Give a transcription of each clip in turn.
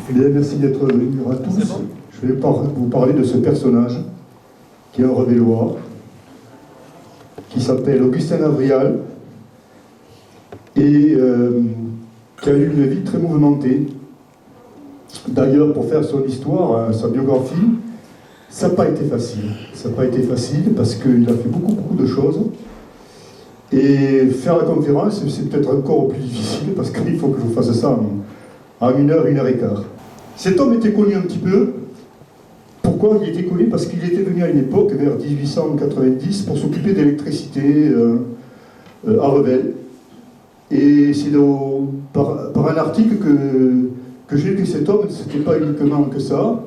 Bien, merci d'être venus à tous. Je vais vous parler de ce personnage qui est un Revellois, qui s'appelle Augustin Avrial et qui a eu une vie très mouvementée. D'ailleurs, pour faire son histoire, sa biographie, ça n'a pas été facile. Ça n'a pas été facile parce qu'il a fait beaucoup de choses. Et faire la conférence, c'est peut-être encore plus difficile parce qu'il faut que je fasse ça en 1 heure et quart. Cet homme était connu un petit peu. Pourquoi il était connu? Parce qu'il était venu à une époque, vers 1890, pour s'occuper d'électricité à Revel. Et c'est par un article que j'ai vu que cet homme, ce n'était pas uniquement que ça,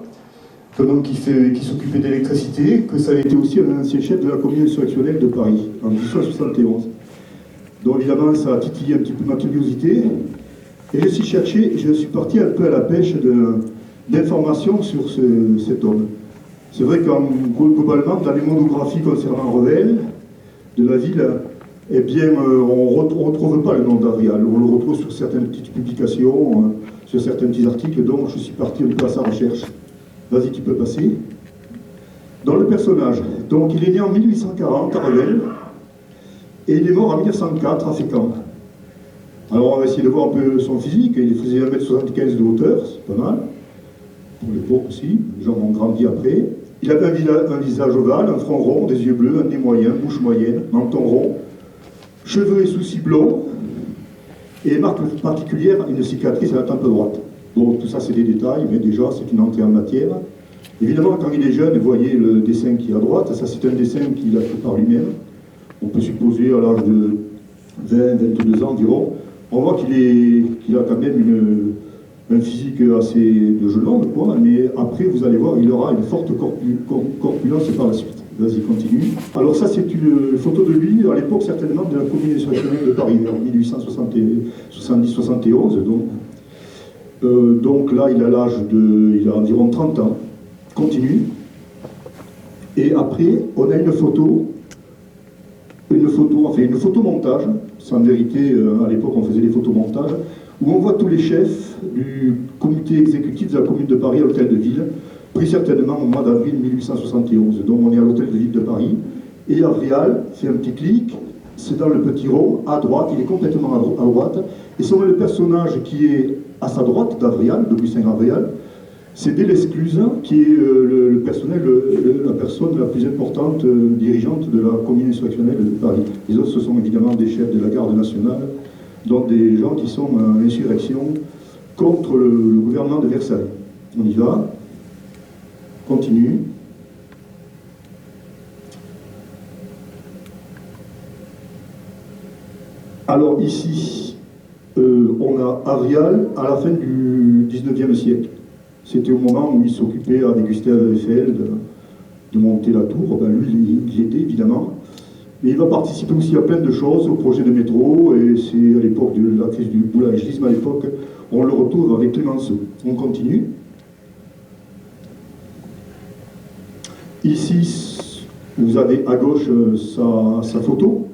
un homme qui s'occupait d'électricité, que ça a été aussi un ancien chef de la commune insurrectionnelle de Paris, en 1871. Donc évidemment, ça a titillé un petit peu ma curiosité. Et je suis parti un peu à la pêche d'informations sur cet homme. C'est vrai qu'en globalement, dans les monographies concernant Revel, de la ville, eh bien, on ne retrouve pas le nom d'Avrial. On le retrouve sur certaines petites publications, sur certains petits articles, donc je suis parti un peu à sa recherche. Vas-y, tu peux passer. Dans le personnage, donc il est né en 1840 à Revel, et il est mort en 1904 à Fécamp. Alors on va essayer de voir un peu son physique. Il faisait 1,75 m de hauteur, c'est pas mal. Pour l'époque aussi, les gens ont grandi après. Il avait un visage ovale, un front rond, des yeux bleus, un nez moyen, bouche moyenne, menton rond, cheveux et sourcils blonds, et marque particulière, une cicatrice à la tempe droite. Bon, tout ça c'est des détails, mais déjà c'est une entrée en matière. Évidemment, quand il est jeune, vous voyez le dessin qui est à droite, ça c'est un dessin qu'il a fait par lui-même. On peut supposer à l'âge de 20-22 ans environ. On voit qu'il a quand même un physique assez de jeune homme, quoi, mais après, vous allez voir, il aura une forte corpulence par la suite. Vas-y, continue. Alors ça, c'est une photo de lui, à l'époque, certainement, de la commune insurrectionnelle de Paris, en 1870-71. Donc là, il a environ 30 ans. Continue. Et après, on a une photomontage. C'est en vérité, à l'époque, on faisait des photomontages, où on voit tous les chefs du comité exécutif de la commune de Paris à l'hôtel de ville, pris certainement au mois d'avril 1871. Donc on est à l'hôtel de ville de Paris. Et Avrial fait un petit clic, c'est dans le petit rond, à droite, il est complètement à droite. Et c'est le personnage qui est à sa droite d'Avrial, d'Augustin Avrial, c'est Delescluze, qui est la personne la plus importante dirigeante de la commune insurrectionnelle de Paris. Les autres, ce sont évidemment des chefs de la garde nationale, donc des gens qui sont en insurrection contre le gouvernement de Versailles. On y va. Continue. Alors ici, on a Avrial à la fin du 19e siècle. C'était au moment où il s'occupait avec Gustave Eiffel de monter la tour. Ben lui, il y était évidemment. Mais il va participer aussi à plein de choses, au projet de métro, et c'est à l'époque de la crise du boulangisme, à l'époque, on le retrouve avec Clémenceau. On continue. Ici, vous avez à gauche sa photo,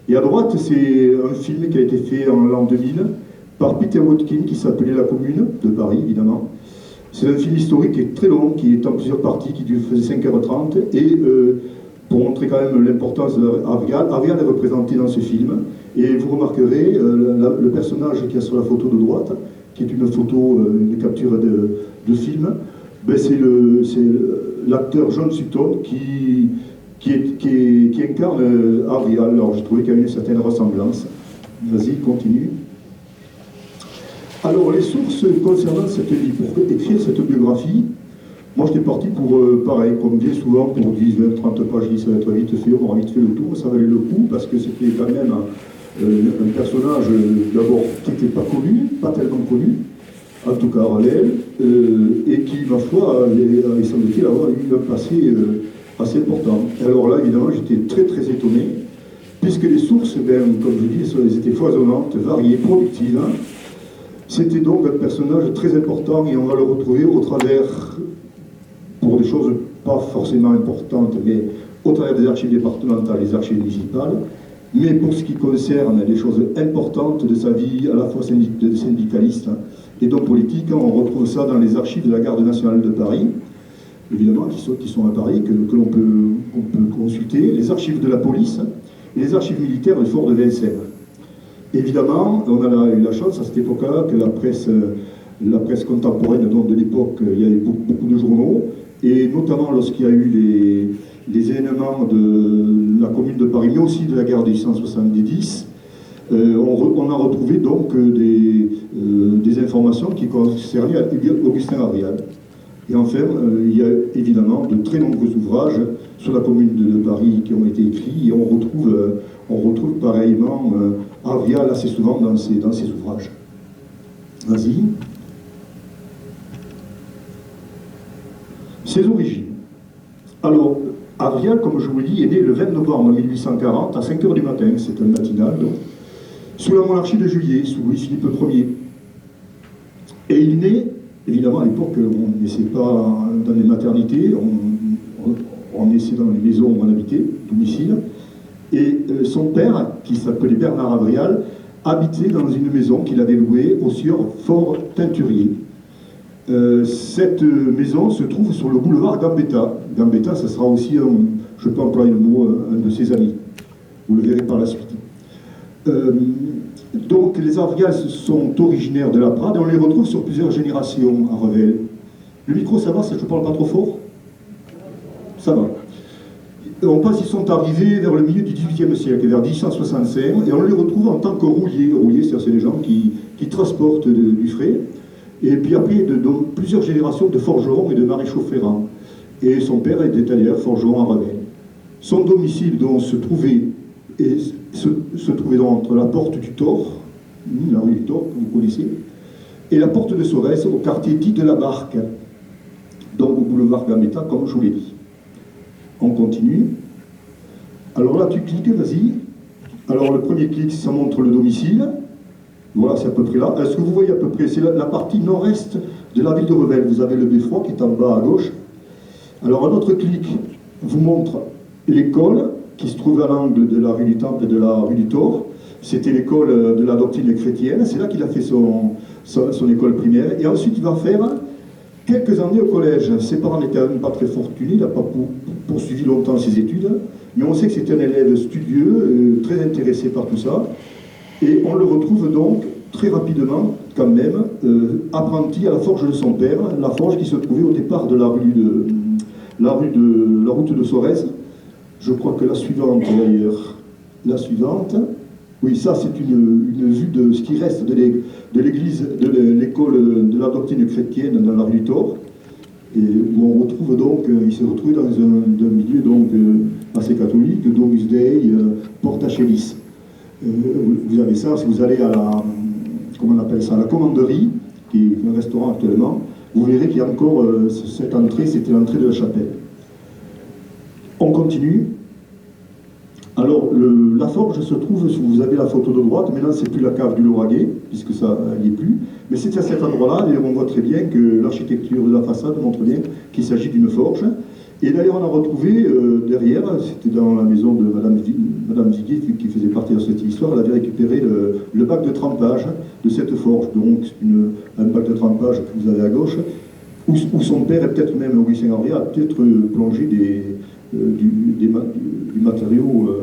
et à droite, c'est un film qui a été fait en l'an 2000 par Peter Watkin, qui s'appelait La Commune, de Paris, évidemment. C'est un film historique qui est très long, qui est en plusieurs parties, qui faisait 5h30, et pour montrer quand même l'importance d'Avrial, Avrial est représenté dans ce film, et vous remarquerez le personnage qui est sur la photo de droite, qui est une capture de film, ben c'est l'acteur John Sutton qui incarne Avrial. Alors je trouvais qu'il y avait une certaine ressemblance. Vas-y, continue. Alors, les sources concernant cette vie, pour écrire cette biographie, moi j'étais parti pour, pareil, comme bien souvent, pour 10, 20, 30 pages, ça va être vite fait, on aura vite fait le tour, ça valait le coup, parce que c'était quand même un personnage, d'abord, qui n'était pas connu, pas tellement connu, en tout cas Revel, et qui, ma foi, il semble-t-il avoir eu un passé assez important. Et alors là, évidemment, j'étais très très étonné, puisque les sources, ben, comme je dis, elles étaient foisonnantes, variées, productives. C'était donc un personnage très important et on va le retrouver au travers, pour des choses pas forcément importantes, mais au travers des archives départementales, des archives municipales, Mais pour ce qui concerne les choses importantes de sa vie, à la fois de syndicaliste et d'homme politique, on retrouve ça dans les archives de la Garde nationale de Paris, évidemment, qui sont à Paris, que l'on peut consulter, les archives de la police et les archives militaires du fort de Vincennes. Évidemment, on a eu la chance à cette époque-là que la presse contemporaine donc de l'époque, il y avait beaucoup de journaux, et notamment lorsqu'il y a eu les événements de la Commune de Paris, mais aussi de la guerre de 1870, on a retrouvé donc des informations qui concernaient Augustin Avrial. Et enfin, il y a évidemment de très nombreux ouvrages sur la Commune de Paris qui ont été écrits, et on retrouve pareillement Avrial assez souvent dans ses ouvrages. Vas-y. Ses origines. Alors, Avrial, comme je vous l'ai dit, est né le 20 novembre 1840 à 5 h du matin, c'est un matinal, donc, sous la monarchie de Juillet, sous Louis-Philippe Ier. Et il naît, évidemment, à l'époque, on naissait pas dans les maternités, on naissait dans les maisons où on habitait, domicile. Et son père, qui s'appelait Bernard Avrial, habitait dans une maison qu'il avait louée au sieur Fort Teinturier. Cette maison se trouve sur le boulevard Gambetta. Gambetta, ça sera aussi, je peux employer le mot, un de ses amis. Vous le verrez par la suite. Donc les Avrial sont originaires de la Prade et on les retrouve sur plusieurs générations à Revel. Le micro, ça va? Je ne parle pas trop fort? Ça va. On pense qu'ils sont arrivés vers le milieu du XVIIIe siècle, vers 1865, et on les retrouve en tant que rouliers. Rouliers, c'est des gens qui transportent du frais. Et puis après, plusieurs générations de forgerons et de maréchaux ferrants. Et son père était d'ailleurs forgeron à Revel. Son domicile donc, se trouvait donc entre la porte du Thor, la rue du Thor, que vous connaissez, et la porte de Sorès, au quartier dit de la Barque, donc au boulevard Gambetta, comme je vous l'ai dit. On continue. Alors là, tu cliques, vas-y. Alors le premier clic, ça montre le domicile. Voilà, c'est à peu près là. Est-ce que vous voyez à peu près? C'est la partie nord-est de la ville de Revel. Vous avez le beffroi qui est en bas à gauche. Alors un autre clic vous montre l'école qui se trouve à l'angle de la rue du Temple et de la rue du Thor. C'était l'école de la doctrine chrétienne. C'est là qu'il a fait son école primaire. Et ensuite, il va faire quelques années au collège. Ses parents n'étaient quand même pas très fortunés. Il n'a pas poursuivi longtemps ses études. Mais on sait que c'était un élève studieux, très intéressé par tout ça. Et on le retrouve donc très rapidement, quand même, apprenti à la forge de son père, la forge qui se trouvait au départ de la route de Sorès. Je crois que la suivante, d'ailleurs, oui, ça c'est une vue de ce qui reste de l'église, de l'école de la doctrine chrétienne dans la rue du Thor, et où on retrouve donc, il s'est retrouvé dans un milieu donc assez catholique, Domus Dei, Porta Chelice. Vous avez ça, si vous allez à comment on appelle ça, la commanderie, qui est un restaurant actuellement, vous verrez qu'il y a encore cette entrée, c'était l'entrée de la chapelle. On continue. Alors, la forge se trouve, si vous avez la photo de droite, maintenant c'est plus la cave du Lauragais, puisque ça n'y est plus, mais c'est à cet endroit-là, et on voit très bien que l'architecture de la façade montre bien qu'il s'agit d'une forge. Et d'ailleurs, on a retrouvé derrière, c'était dans la maison de Madame Viguier, qui faisait partie de cette histoire, elle avait récupéré le bac de trempage de cette forge. Donc, c'est un bac de trempage que vous avez à gauche, où son père, et peut-être même Augustin Avrial, a peut-être plongé du matériau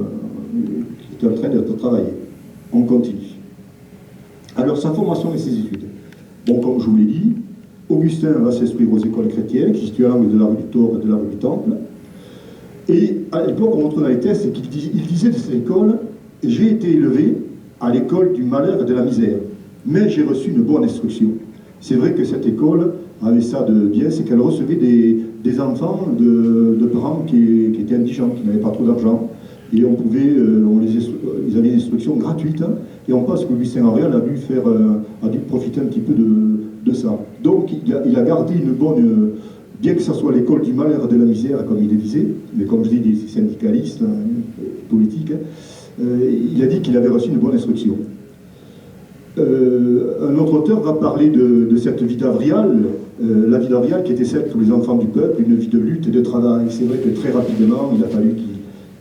qui est en train d'être travaillé. On continue. Alors, sa formation et ses études. Bon, comme je vous l'ai dit, Augustin va s'inscrire aux écoles chrétiennes, qui se situent à l'angle de la rue du Thor et de la rue du Temple. Et à l'époque, on montre dans les tests qu'il disait de cette école « J'ai été élevé à l'école du malheur et de la misère, mais j'ai reçu une bonne instruction. » C'est vrai que cette école avait ça de bien, c'est qu'elle recevait des enfants de parents qui étaient indigents, qui n'avaient pas trop d'argent. Et on pouvait, ils avaient une instruction gratuite, hein, et on pense que Augustin Avrial a dû profiter un petit peu de ça. Donc il a gardé une bonne, bien que ça soit l'école du malheur et de la misère, comme il le disait, mais comme je dis, des syndicalistes, politiques, il a dit qu'il avait reçu une bonne instruction. Un autre auteur va parler de cette vie d'Avrial, la vie d'Avrial qui était celle de tous les enfants du peuple, une vie de lutte et de travail. C'est vrai que très rapidement, il a fallu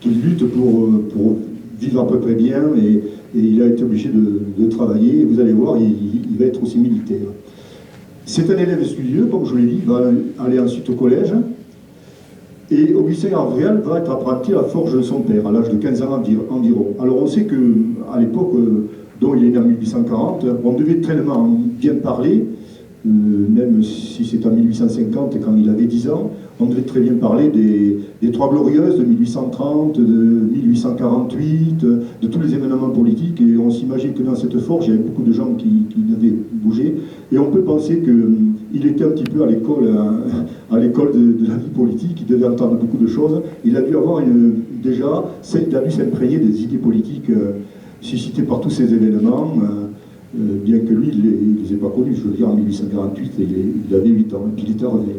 qu'il lutte pour vivre à peu près bien et il a été obligé de travailler. Et vous allez voir, il va être aussi militaire. C'est un élève studieux, comme je vous l'ai dit, il va aller ensuite au collège. Et Augustin Arvréal va être apprenti à la forge de son père, à l'âge de 15 ans environ. Alors on sait qu'à l'époque, dont il est né en 1840, on devait tellement bien parler, même si c'est en 1850, quand il avait 10 ans, on devait très bien parler des Trois Glorieuses de 1830, de 1848, de tous les événements politiques, et on s'imagine que dans cette forge, il y avait beaucoup de gens qui devaient bouger, et on peut penser qu'il était un petit peu à l'école de la vie politique, il devait entendre beaucoup de choses, il a dû avoir il a dû s'imprégner des idées politiques suscitées par tous ces événements, bien que lui, il ne les ait pas connus. Je veux dire, en 1848, il avait 8 ans, et puis il était arrivé.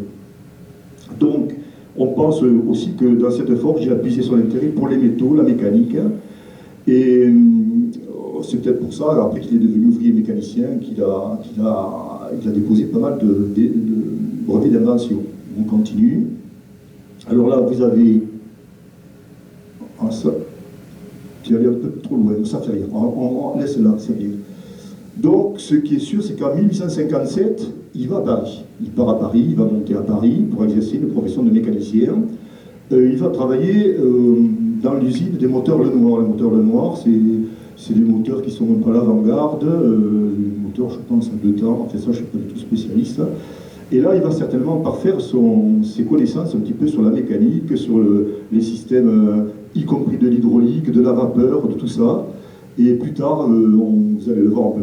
Donc, on pense aussi que dans cette forge, il a puisé son intérêt pour les métaux, la mécanique, et c'est peut-être pour ça, après qu'il est devenu ouvrier mécanicien, qu'il a déposé pas mal de brevets d'invention. On continue. Alors là, vous avez... Ah, ça, tu es allé un peu trop loin, ça fait rien. On laisse là, c'est bien. Donc, ce qui est sûr, c'est qu'en 1857, il va à Paris. Il part à Paris, il va monter à Paris pour exercer une profession de mécanicien. Il va travailler dans l'usine des moteurs Lenoir. Les moteurs Lenoir, c'est des moteurs qui sont un peu à l'avant-garde, des moteurs, je pense, à 2 temps, enfin ça, je ne suis pas du tout spécialiste. Et là, il va certainement parfaire ses connaissances un petit peu sur la mécanique, sur les systèmes, y compris de l'hydraulique, de la vapeur, de tout ça. Et plus tard, vous allez le voir un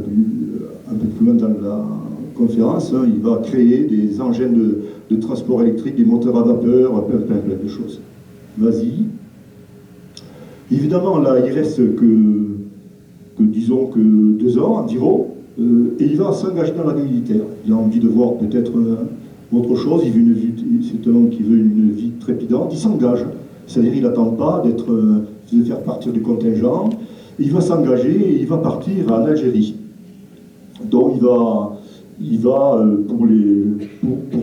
peu plus loin dans la conférence, hein, il va créer des engins de transport électrique, des moteurs à vapeur, plein de choses. Vas-y. Évidemment, là, il reste disons que 2 ans environ, et il va s'engager dans la vie militaire. Il a envie de voir peut-être autre chose, c'est un homme qui veut une vie trépidante, il s'engage. C'est-à-dire qu'il n'attend pas de faire partir du contingent. Il va s'engager et il va partir en Algérie. Donc il va pour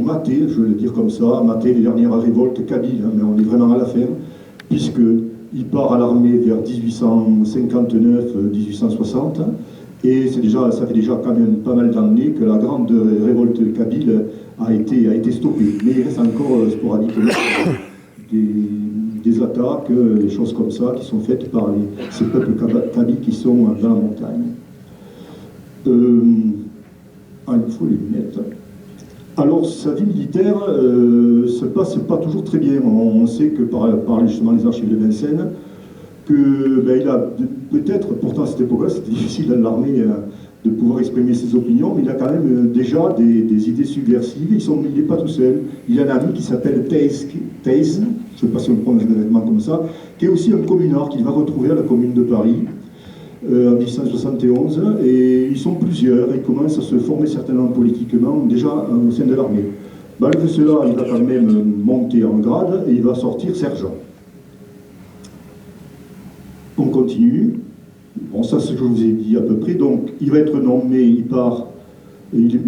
mater, je vais le dire comme ça, mater les dernières révoltes kabyles, hein, mais on est vraiment à la fin, puisqu'il part à l'armée vers 1859-1860, et ça fait déjà quand même pas mal d'années que la grande révolte kabyle a été stoppée. Mais il reste encore sporadiquement des attaques, des choses comme ça, qui sont faites par ces peuples kabyles qui sont dans la montagne. Il me faut les lunettes. Alors, sa vie militaire se passe pas toujours très bien. On sait que par justement les archives de Vincennes, il a peut-être, pourtant à cette époque-là, c'était difficile dans l'armée de pouvoir exprimer ses opinions, mais il a quand même déjà des idées subversives. Il n'est pas tout seul. Il a un ami qui s'appelle Theiss, je ne sais pas si on prononce directement comme ça, qui est aussi un communard qu'il va retrouver à la Commune de Paris en 1871, et ils sont plusieurs, et ils commencent à se former certainement politiquement déjà au sein de l'armée. Malgré cela, il va quand même monter en grade et il va sortir sergent. On continue. Bon, ça c'est ce que je vous ai dit à peu près. Donc, il va être nommé, il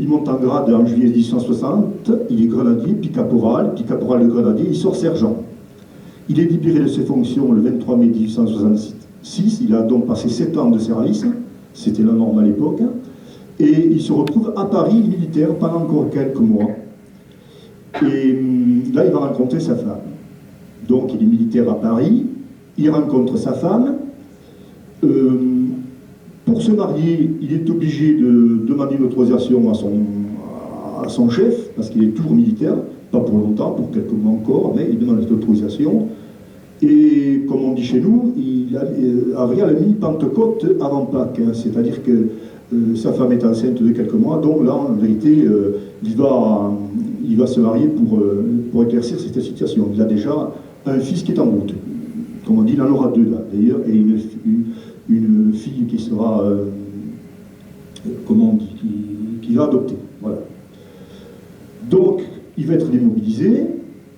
monte en grade en juillet 1860, il est grenadier, puis caporal de grenadier, il sort sergent. Il est libéré de ses fonctions le 23 mai 1866, il a donc passé 7 ans de service, c'était la norme à l'époque, et il se retrouve à Paris militaire pendant encore quelques mois. Et là, il va rencontrer sa femme. Donc, il est militaire à Paris, il rencontre sa femme. Pour se marier, il est obligé de demander une autorisation à son chef, parce qu'il est toujours militaire, pas pour longtemps, pour quelques mois encore, mais il demande cette autorisation. Et comme on dit chez nous, Arvréal a mis Pentecôte avant Pâques, hein, c'est-à-dire que sa femme est enceinte de quelques mois, donc là, en vérité, il va se marier pour éclaircir cette situation. Il a déjà un fils qui est en route. Comme on dit, il en aura 2 là, d'ailleurs, et une fille qui sera, comment on dit, qui va adopter. Voilà. Donc, il va être démobilisé,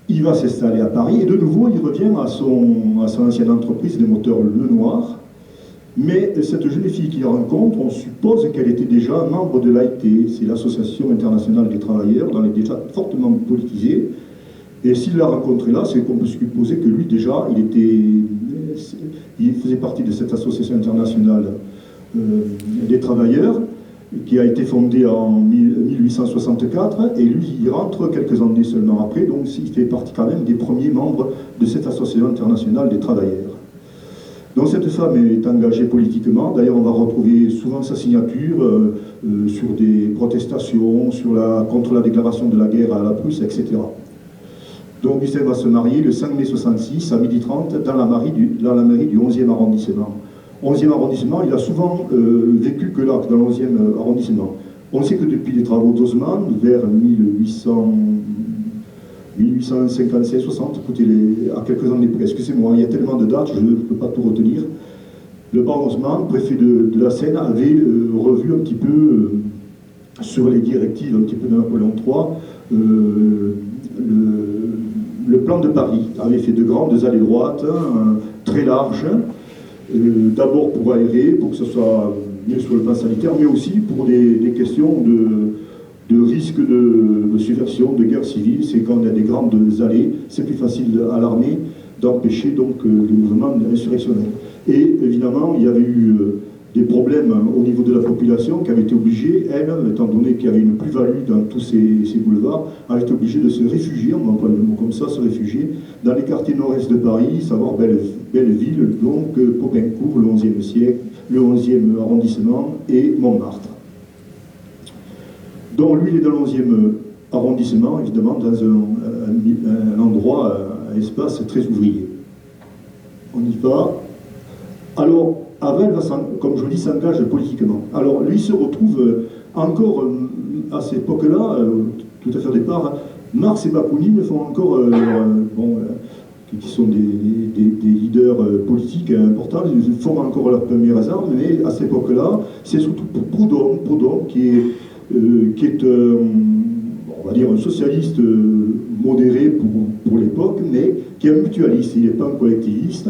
il va s'installer à Paris, et de nouveau, il revient à son ancienne entreprise, les moteurs Lenoir. Mais cette jeune fille qu'il rencontre, on suppose qu'elle était déjà membre de l'AIT, c'est l'Association internationale des travailleurs, dans les déjà fortement politisée. Et s'il l'a rencontrée là, c'est qu'on peut supposer que lui, déjà, il faisait partie de cette association internationale des travailleurs, qui a été fondée en 1864, et lui, il rentre quelques années seulement après, donc il fait partie quand même des premiers membres de cette association internationale des travailleurs. Donc cette femme est engagée politiquement, d'ailleurs on va retrouver souvent sa signature sur des protestations, contre la déclaration de la guerre à la Prusse, etc. Donc Gustin va se marier le 5 mai 66 à 12h30 dans la mairie du 11e arrondissement. 11e arrondissement, il a souvent vécu que là, dans le 11e arrondissement. On sait que depuis les travaux d'Haussmann, vers 1856-60, écoutez, à quelques années près, excusez-moi, il y a tellement de dates, je ne peux pas tout retenir. Le baron Haussmann, préfet de la Seine, avait revu un petit peu, sur les directives un petit peu de Napoléon III, le plan de Paris. Avait fait de grandes allées droites, très larges, d'abord pour aérer, pour que ce soit mieux sur le plan sanitaire, mais aussi pour des questions de risque de subversion, de guerre civile. C'est quand il y a des grandes allées, c'est plus facile à l'armée d'empêcher donc les mouvements insurrectionnels. Et évidemment, il y avait eu des problèmes au niveau de la population qui avait été obligée, elle, étant donné qu'il y avait une plus-value dans tous ces boulevards, avait été obligée de se réfugier, on emploie le mot comme ça, se réfugier, dans les quartiers nord-est de Paris, savoir Belleville, donc Popincourt, le 11e siècle, le 11e arrondissement et Montmartre. Donc lui, il est dans le 11e arrondissement, évidemment, dans un endroit, un espace très ouvrier. On y va. Alors, Avel, comme je dis, s'engage politiquement. Alors, lui se retrouve encore, à cette époque-là, tout à fait au départ, Marx et Bakounine font encore, qui sont des leaders politiques importants, ils font encore leurs premières armes, mais à cette époque-là, c'est surtout Proudhon qui est on va dire un socialiste modéré pour l'époque, mais qui est un mutualiste, il n'est pas un collectiviste.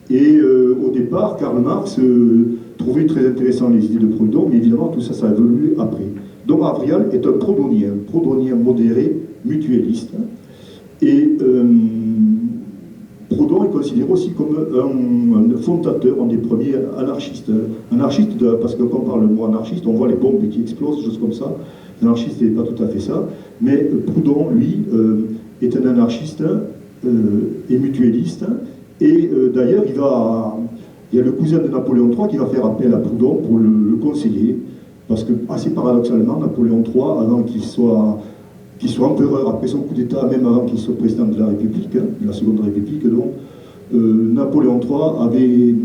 Et au départ, Karl Marx trouvait très intéressant les idées de Proudhon, mais évidemment tout ça, ça a évolué après. Donc Avrial est un proudhonien modéré, mutualiste. Et Proudhon est considéré aussi comme un fondateur, un des premiers anarchistes. Anarchiste, parce que quand on parle de mot anarchiste, on voit les bombes qui explosent, des choses comme ça. L'anarchiste n'est pas tout à fait ça. Mais Proudhon, lui, est un anarchiste et mutualiste. Et d'ailleurs, il y a le cousin de Napoléon III qui va faire appel à Proudhon pour le conseiller. Parce que, assez paradoxalement, Napoléon III, avant qu'il soit empereur, après son coup d'État, même avant qu'il soit président de la République, de la Seconde République, donc, Napoléon III avait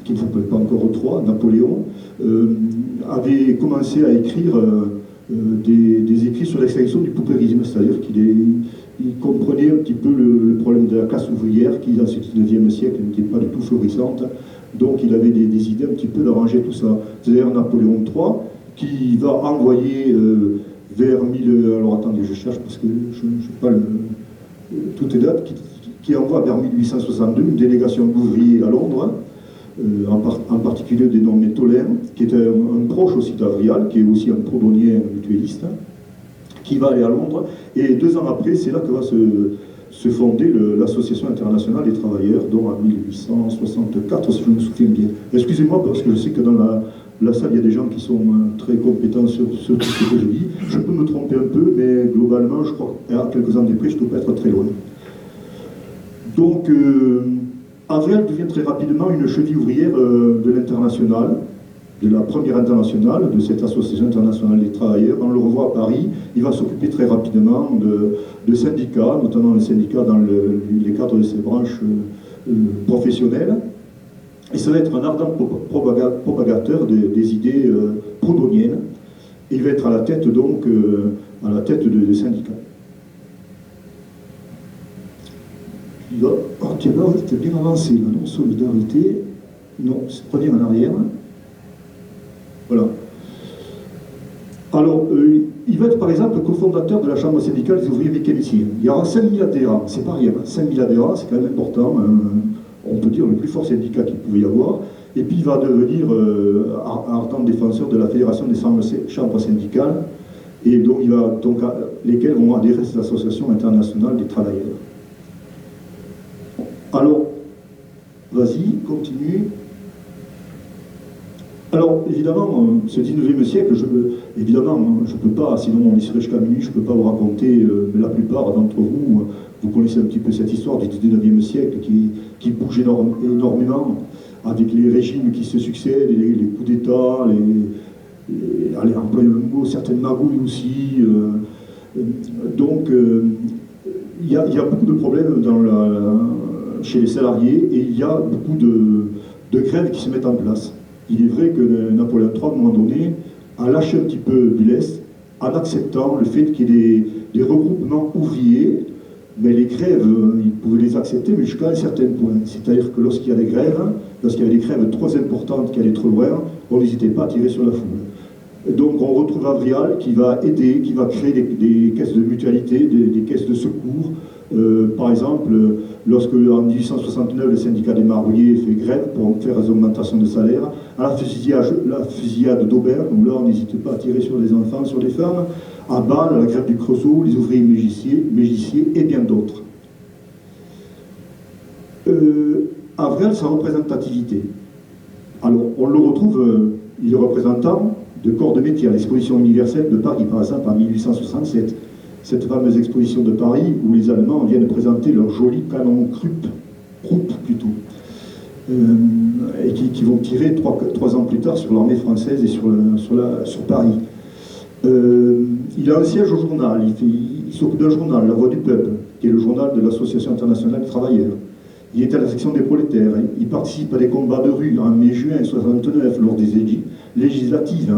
qui ne s'appelait pas encore III, Napoléon, avait commencé à écrire des écrits sur l'extinction du paupérisme, c'est-à-dire qu'il comprenait un petit peu le problème de la classe ouvrière qui, dans ce 19e siècle, n'était pas du tout florissante. Donc il avait des idées un petit peu d'arranger tout ça. C'est-à-dire Napoléon III qui va envoyer vers alors attendez, je cherche parce que je ne sais pas toutes les dates, qui envoie vers 1862 une délégation d'ouvriers à Londres, en particulier dénommé Tolin, qui est un proche aussi d'Avrial, qui est aussi un proudhonien mutualiste, qui va aller à Londres, et 2 ans après, c'est là que va se fonder l'Association internationale des travailleurs, dont en 1864, si je me souviens bien. Excusez-moi, parce que je sais que dans la salle, il y a des gens qui sont très compétents sur tout ce que je dis. Je peux me tromper un peu, mais globalement, je crois qu'à quelques années près, je ne dois pas être très loin. Donc, Avrial devient très rapidement une cheville ouvrière de l'internationale, de la première internationale, de cette association internationale des travailleurs. On le revoit à Paris, il va s'occuper très rapidement de syndicats, notamment les syndicats dans les cadres de ces branches professionnelles. Et ça va être un ardent propagateur des idées proudhoniennes. Et il va être à la tête donc, des syndicats. Tiens, là, c'était bien avancé, là, non? Solidarité, non, c'est revenir en arrière. Voilà. Alors, il va être par exemple cofondateur de la Chambre syndicale des ouvriers mécaniciens. Il y aura 5000 adhérents, c'est pas rien, 5000 adhérents, c'est quand même important, on peut dire le plus fort syndicat qu'il pouvait y avoir. Et puis il va devenir ardent défenseur de la Fédération des chambres syndicales, et donc lesquelles vont adhérer à cette association internationale des travailleurs. Alors, Vas-y, continue. Alors, évidemment, ce 19e siècle, évidemment, je ne peux pas, sinon on y serait jusqu'à minuit, je ne peux pas vous raconter, mais la plupart d'entre vous, vous connaissez un petit peu cette histoire du 19e siècle qui bouge énormément, avec les régimes qui se succèdent, les coups d'État, allez, employer le mot, certaines magouilles aussi. Donc, il y a beaucoup de problèmes chez les salariés et il y a beaucoup de grèves qui se mettent en place. Il est vrai que Napoléon III, à un moment donné, a lâché un petit peu du lest en acceptant le fait qu'il y ait des regroupements ouvriers, mais les grèves, il pouvait les accepter, mais jusqu'à un certain point. C'est-à-dire que lorsqu'il y a des grèves, lorsqu'il y a des grèves trop importantes qui allaient trop loin, on n'hésitait pas à tirer sur la foule. Donc on retrouve Avrial qui va aider, qui va créer des caisses de mutualité, des caisses de secours. Par exemple, lorsque en 1869 le syndicat des marronniers fait grève pour faire des augmentations de salaire, à la fusillade d'Aubert, où là on n'hésite pas à tirer sur les enfants, sur les femmes, à Bâle, à la grève du Creusot, les ouvriers mégissiers et bien d'autres. Avrial, sa représentativité. Alors on le retrouve, il est représentant de corps de métier à l'exposition universelle de Paris, par exemple, en 1867. Cette fameuse exposition de Paris où les Allemands viennent présenter leur joli canon Krupp plutôt, et qui vont tirer 3 ans plus tard sur l'armée française et sur Paris. Il a un siège au journal, il s'occupe d'un journal, La Voix du Peuple, qui est le journal de l'Association internationale des travailleurs. Il est à la section des prolétaires, il participe à des combats de rue en mai-juin 1969 lors des législatives.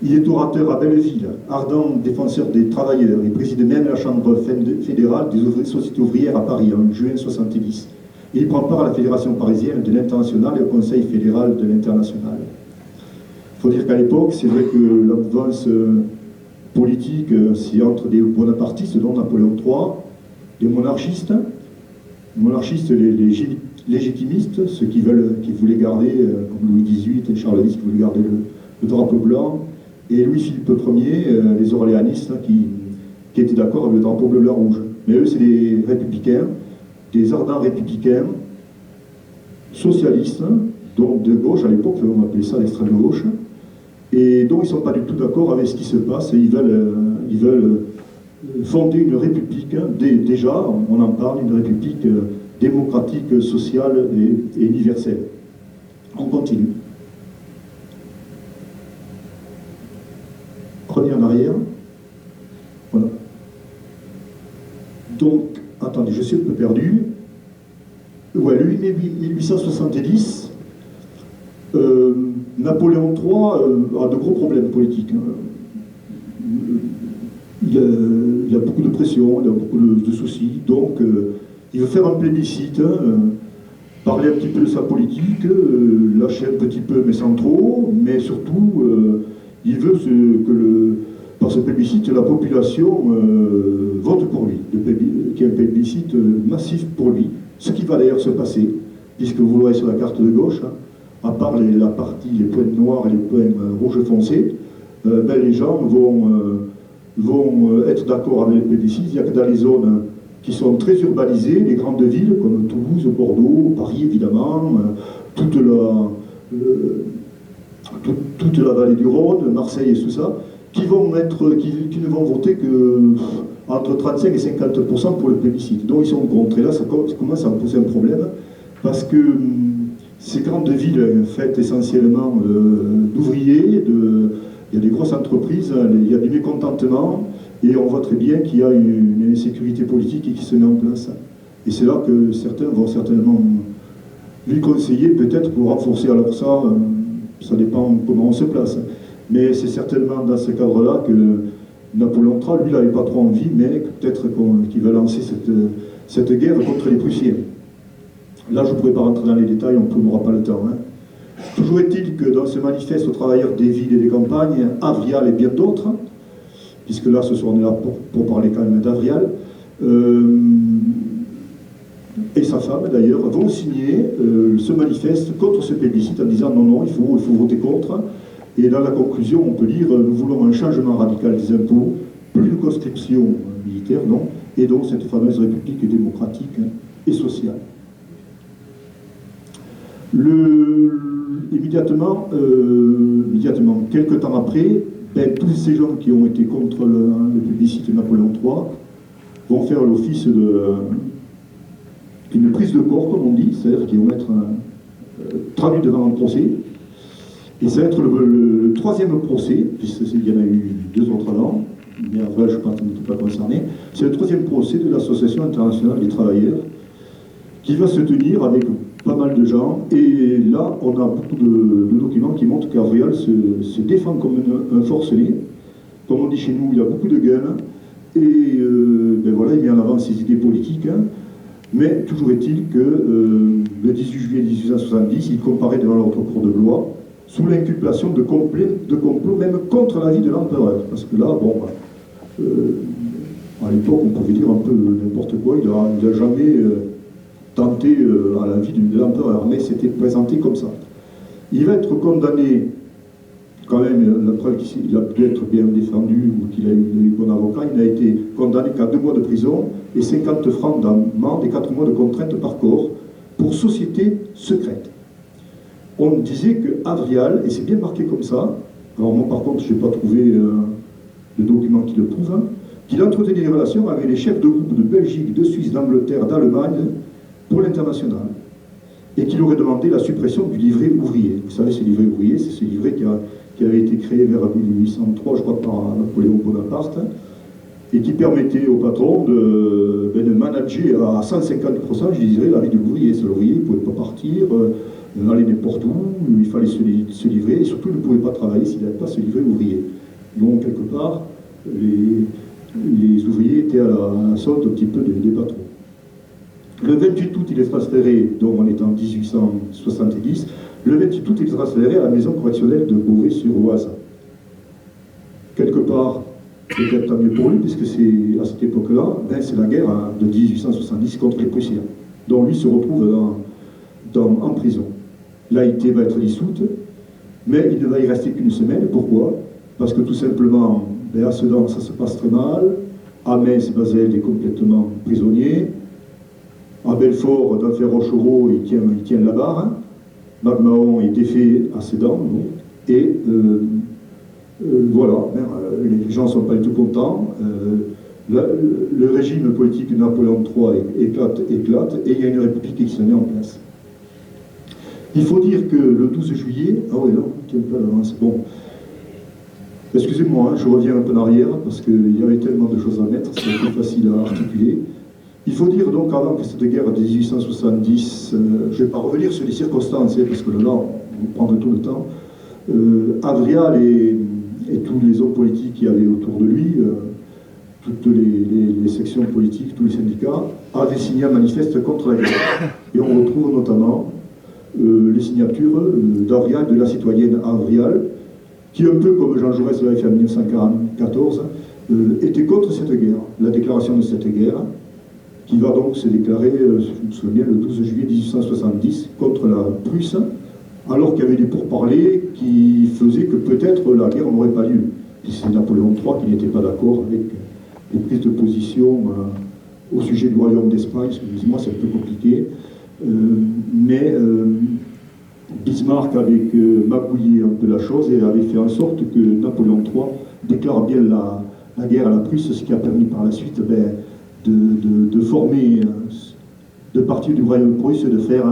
Il est orateur à Belleville, ardent défenseur des travailleurs. Il préside même la Chambre fédérale des sociétés ouvrières à Paris en juin 1970. Et il prend part à la Fédération parisienne de l'International et au Conseil fédéral de l'International. Il faut dire qu'à l'époque, c'est vrai que la mouvance politique, c'est entre des bonapartistes, dont Napoléon III, des monarchistes, les légitimistes, ceux qui voulaient garder, comme Louis XVIII et Charles X, qui voulaient garder le drapeau blanc, et Louis-Philippe Ier, les orléanistes, qui étaient d'accord avec le drapeau bleu, blanc, rouge. Mais eux, c'est des républicains, des ardents républicains, socialistes, donc de gauche, à l'époque, on appelait ça l'extrême gauche, et donc ils ne sont pas du tout d'accord avec ce qui se passe, et ils veulent fonder une république, déjà, on en parle, une république démocratique, sociale et universelle. On continue. Prenez en arrière. Voilà. Donc, attendez, je suis un peu perdu. Ouais, le 8 mai 1870, Napoléon III a de gros problèmes politiques. Il a beaucoup de pression, il a beaucoup de soucis, donc il veut faire un plébiscite, parler un petit peu de sa politique, lâcher un petit peu mais sans trop, mais surtout il veut par ce plébiscite la population vote pour lui, qu'il y ait un plébiscite massif pour lui, ce qui va d'ailleurs se passer, puisque vous le voyez sur la carte de gauche, à part les points noirs et les points rouges foncés, les gens vont être d'accord avec le plébiscite. Il n'y a que dans les zones qui sont très urbanisées, les grandes villes comme Toulouse, Bordeaux, Paris évidemment, toute la vallée du Rhône, Marseille et tout ça, qui ne vont voter que entre 35 et 50% pour le plébiscite. Donc ils sont contre. Et là, ça commence à poser un problème, parce que ces grandes villes faites essentiellement d'ouvriers, il y a des grosses entreprises, il y a du mécontentement, et on voit très bien qu'il y a une insécurité politique qui se met en place. Et c'est là que certains vont certainement lui conseiller, peut-être pour renforcer. Alors ça dépend comment on se place. Mais c'est certainement dans ce cadre-là que Napoléon III, lui, il n'avait pas trop envie, mais peut-être qu'il va lancer cette guerre contre les Prussiens. Là, je ne pourrais pas rentrer dans les détails, on n'aura pas le temps. Toujours est-il que dans ce manifeste aux travailleurs des villes et des campagnes, Avrial et bien d'autres, puisque là, ce soir, on est là pour parler quand même d'Avrial, et sa femme d'ailleurs, vont signer ce manifeste contre ce plébiscite en disant non, il faut voter contre. Et dans la conclusion, on peut dire nous voulons un changement radical des impôts, plus de conscription militaire, non, et donc cette fameuse république démocratique et sociale. Immédiatement, quelques temps après, ben, tous ces gens qui ont été contre le plébiscite de Napoléon III vont faire l'office d'une prise de corps, comme on dit, c'est-à-dire qu'ils vont être traduits devant un procès. Et ça va être le troisième procès, puisqu'il y en a eu 2 autres avant, mais en vrai, je pense qu'ils n'étaient pas concernés. C'est le troisième procès de l'Association internationale des travailleurs, qui va se tenir avec pas mal de gens. Et là, on a beaucoup de documents qui montrent qu'Avrial se défend comme un forcené. Comme on dit chez nous, il a beaucoup de gueule. Et ben voilà, il met en avant ses idées politiques. Hein. Mais toujours est-il que le 18 juillet 1870, il comparaît devant l'ordre cour de Blois, sous l'inculpation de complot, même contre la vie de l'empereur. Parce que là, bon, à l'époque, on pouvait dire un peu n'importe quoi. Il n'a jamais tenté à la vie de l'empereur, mais c'était présenté comme ça. Il va être condamné, quand même, la preuve qu'il a pu être bien défendu ou qu'il a eu bon avocat, il n'a été condamné qu'à 2 mois de prison et 50 francs d'amende et 4 mois de contrainte par corps pour société secrète. On disait que Avrial, et c'est bien marqué comme ça, alors moi par contre je n'ai pas trouvé de document qui le prouve, hein, qu'il entretenait des relations avec les chefs de groupe de Belgique, de Suisse, d'Angleterre, d'Allemagne pour l'international, et qu'il aurait demandé la suppression du livret ouvrier. Vous savez, ce livret ouvrier, c'est ce livret qui avait été créé vers 1803, je crois, par Napoléon Bonaparte, et qui permettait au patron de manager à 150%, je dirais, la vie de l'ouvrier. L'ouvrier ne pouvait pas partir, aller n'importe où, il fallait se livrer, et surtout il ne pouvait pas travailler s'il n'avait pas ce livret ouvrier. Donc, quelque part, les ouvriers étaient à la solde un petit peu des patrons. Le 28 août, il est transféré, donc on est en 1870, le 28 août, il est transféré à la maison correctionnelle de Beauvais-sur-Oise. Quelque part, peut-être tant mieux pour lui, puisque c'est à cette époque-là, ben, c'est la guerre de 1870 contre les Prussiens, dont lui se retrouve en prison. L'AIT va être dissoute, mais il ne va y rester qu'une semaine. Pourquoi? Parce que tout simplement, ben, à Sedan, ça se passe très mal, à Metz, Basel est complètement prisonnier, à Belfort, d'Enfer Rochereau, il tient la barre, hein. MacMahon est défait à Sedan, et voilà, les gens ne sont pas du tout contents. Le régime politique de Napoléon III éclate, et il y a une république qui se met en place. Il faut dire que le 12 juillet, ah oui, non, tiens pas l'avance, bon. Excusez-moi, hein, je reviens un peu en arrière, parce qu'il y avait tellement de choses à mettre, c'est un peu facile à articuler. Il faut dire donc, avant que cette guerre de 1870, je ne vais pas revenir sur les circonstances, parce que là, on prendrait tout le temps, Avrial et tous les hommes politiques qu'il y avait autour de lui, toutes les sections politiques, tous les syndicats, avaient signé un manifeste contre la guerre. Et on retrouve notamment les signatures d'Avrial, de la citoyenne Avrial, qui, un peu comme Jean Jaurès l'avait fait en 1914, était contre cette guerre, la déclaration de cette guerre, qui va donc se déclarer, je me souviens, le 12 juillet 1870 contre la Prusse, alors qu'il y avait des pourparlers qui faisaient que peut-être la guerre n'aurait pas lieu. C'est Napoléon III qui n'était pas d'accord avec les prises de position au sujet du royaume d'Espagne. Excusez-moi, c'est un peu compliqué. Mais Bismarck avait magouillé un peu la chose et avait fait en sorte que Napoléon III déclare bien la guerre à la Prusse, ce qui a permis par la suite de former, de partir du royaume prusse, de faire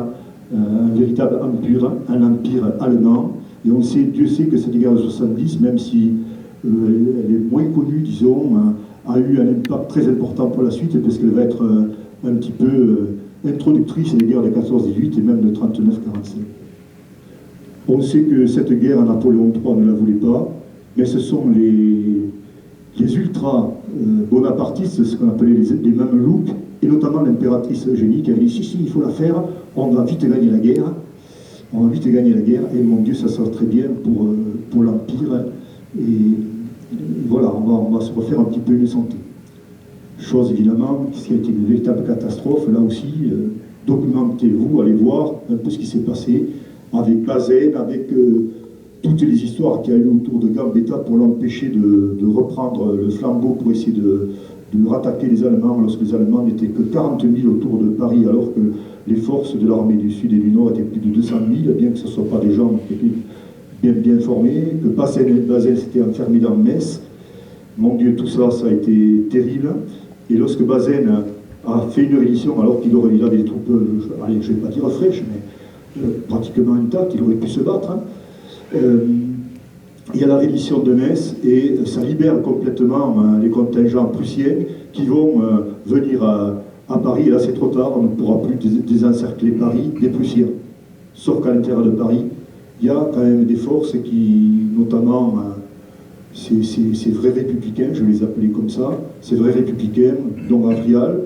un véritable empire, un empire allemand. Et on sait, Dieu sait que cette guerre de 70, même si elle est moins connue, disons, a eu un impact très important pour la suite, parce qu'elle va être un petit peu introductrice des guerres de 14-18 et même de 39-45. On sait que cette guerre, Napoléon III ne la voulait pas, mais ce sont les ultra-bonapartistes, ce qu'on appelait les Mamelouks, et notamment l'impératrice Eugénie, qui avait dit si, il faut la faire, on va vite gagner la guerre. On va vite gagner la guerre, et mon Dieu, ça sort très bien pour l'Empire. Et voilà, on va se refaire un petit peu une santé. Chose évidemment, qui a été une véritable catastrophe, là aussi, documentez-vous, allez voir un peu ce qui s'est passé avec Bazaine, avec toutes les histoires qu'il y a eu autour de Gambetta pour l'empêcher de reprendre le flambeau pour essayer de rattaquer les Allemands lorsque les Allemands n'étaient que 40 000 autour de Paris, alors que les forces de l'armée du Sud et du Nord étaient plus de 200 000, bien que ce ne soient pas des gens qui étaient bien formés, que Bazaine s'était enfermé dans Metz. Mon Dieu, tout ça, ça a été terrible. Et lorsque Bazaine a fait une reddition, alors qu'il avait des troupes, allez, je ne vais pas dire fraîches, mais pratiquement intactes, il aurait pu se battre, hein. Il y a la reddition de Metz et ça libère complètement les contingents prussiens qui vont venir à Paris. Et là, c'est trop tard, on ne pourra plus désencercler Paris des Prussiens. Sauf qu'à l'intérieur de Paris, il y a quand même des forces qui, notamment, ces vrais républicains, je vais les appeler comme ça, ces vrais républicains, dont Avrial,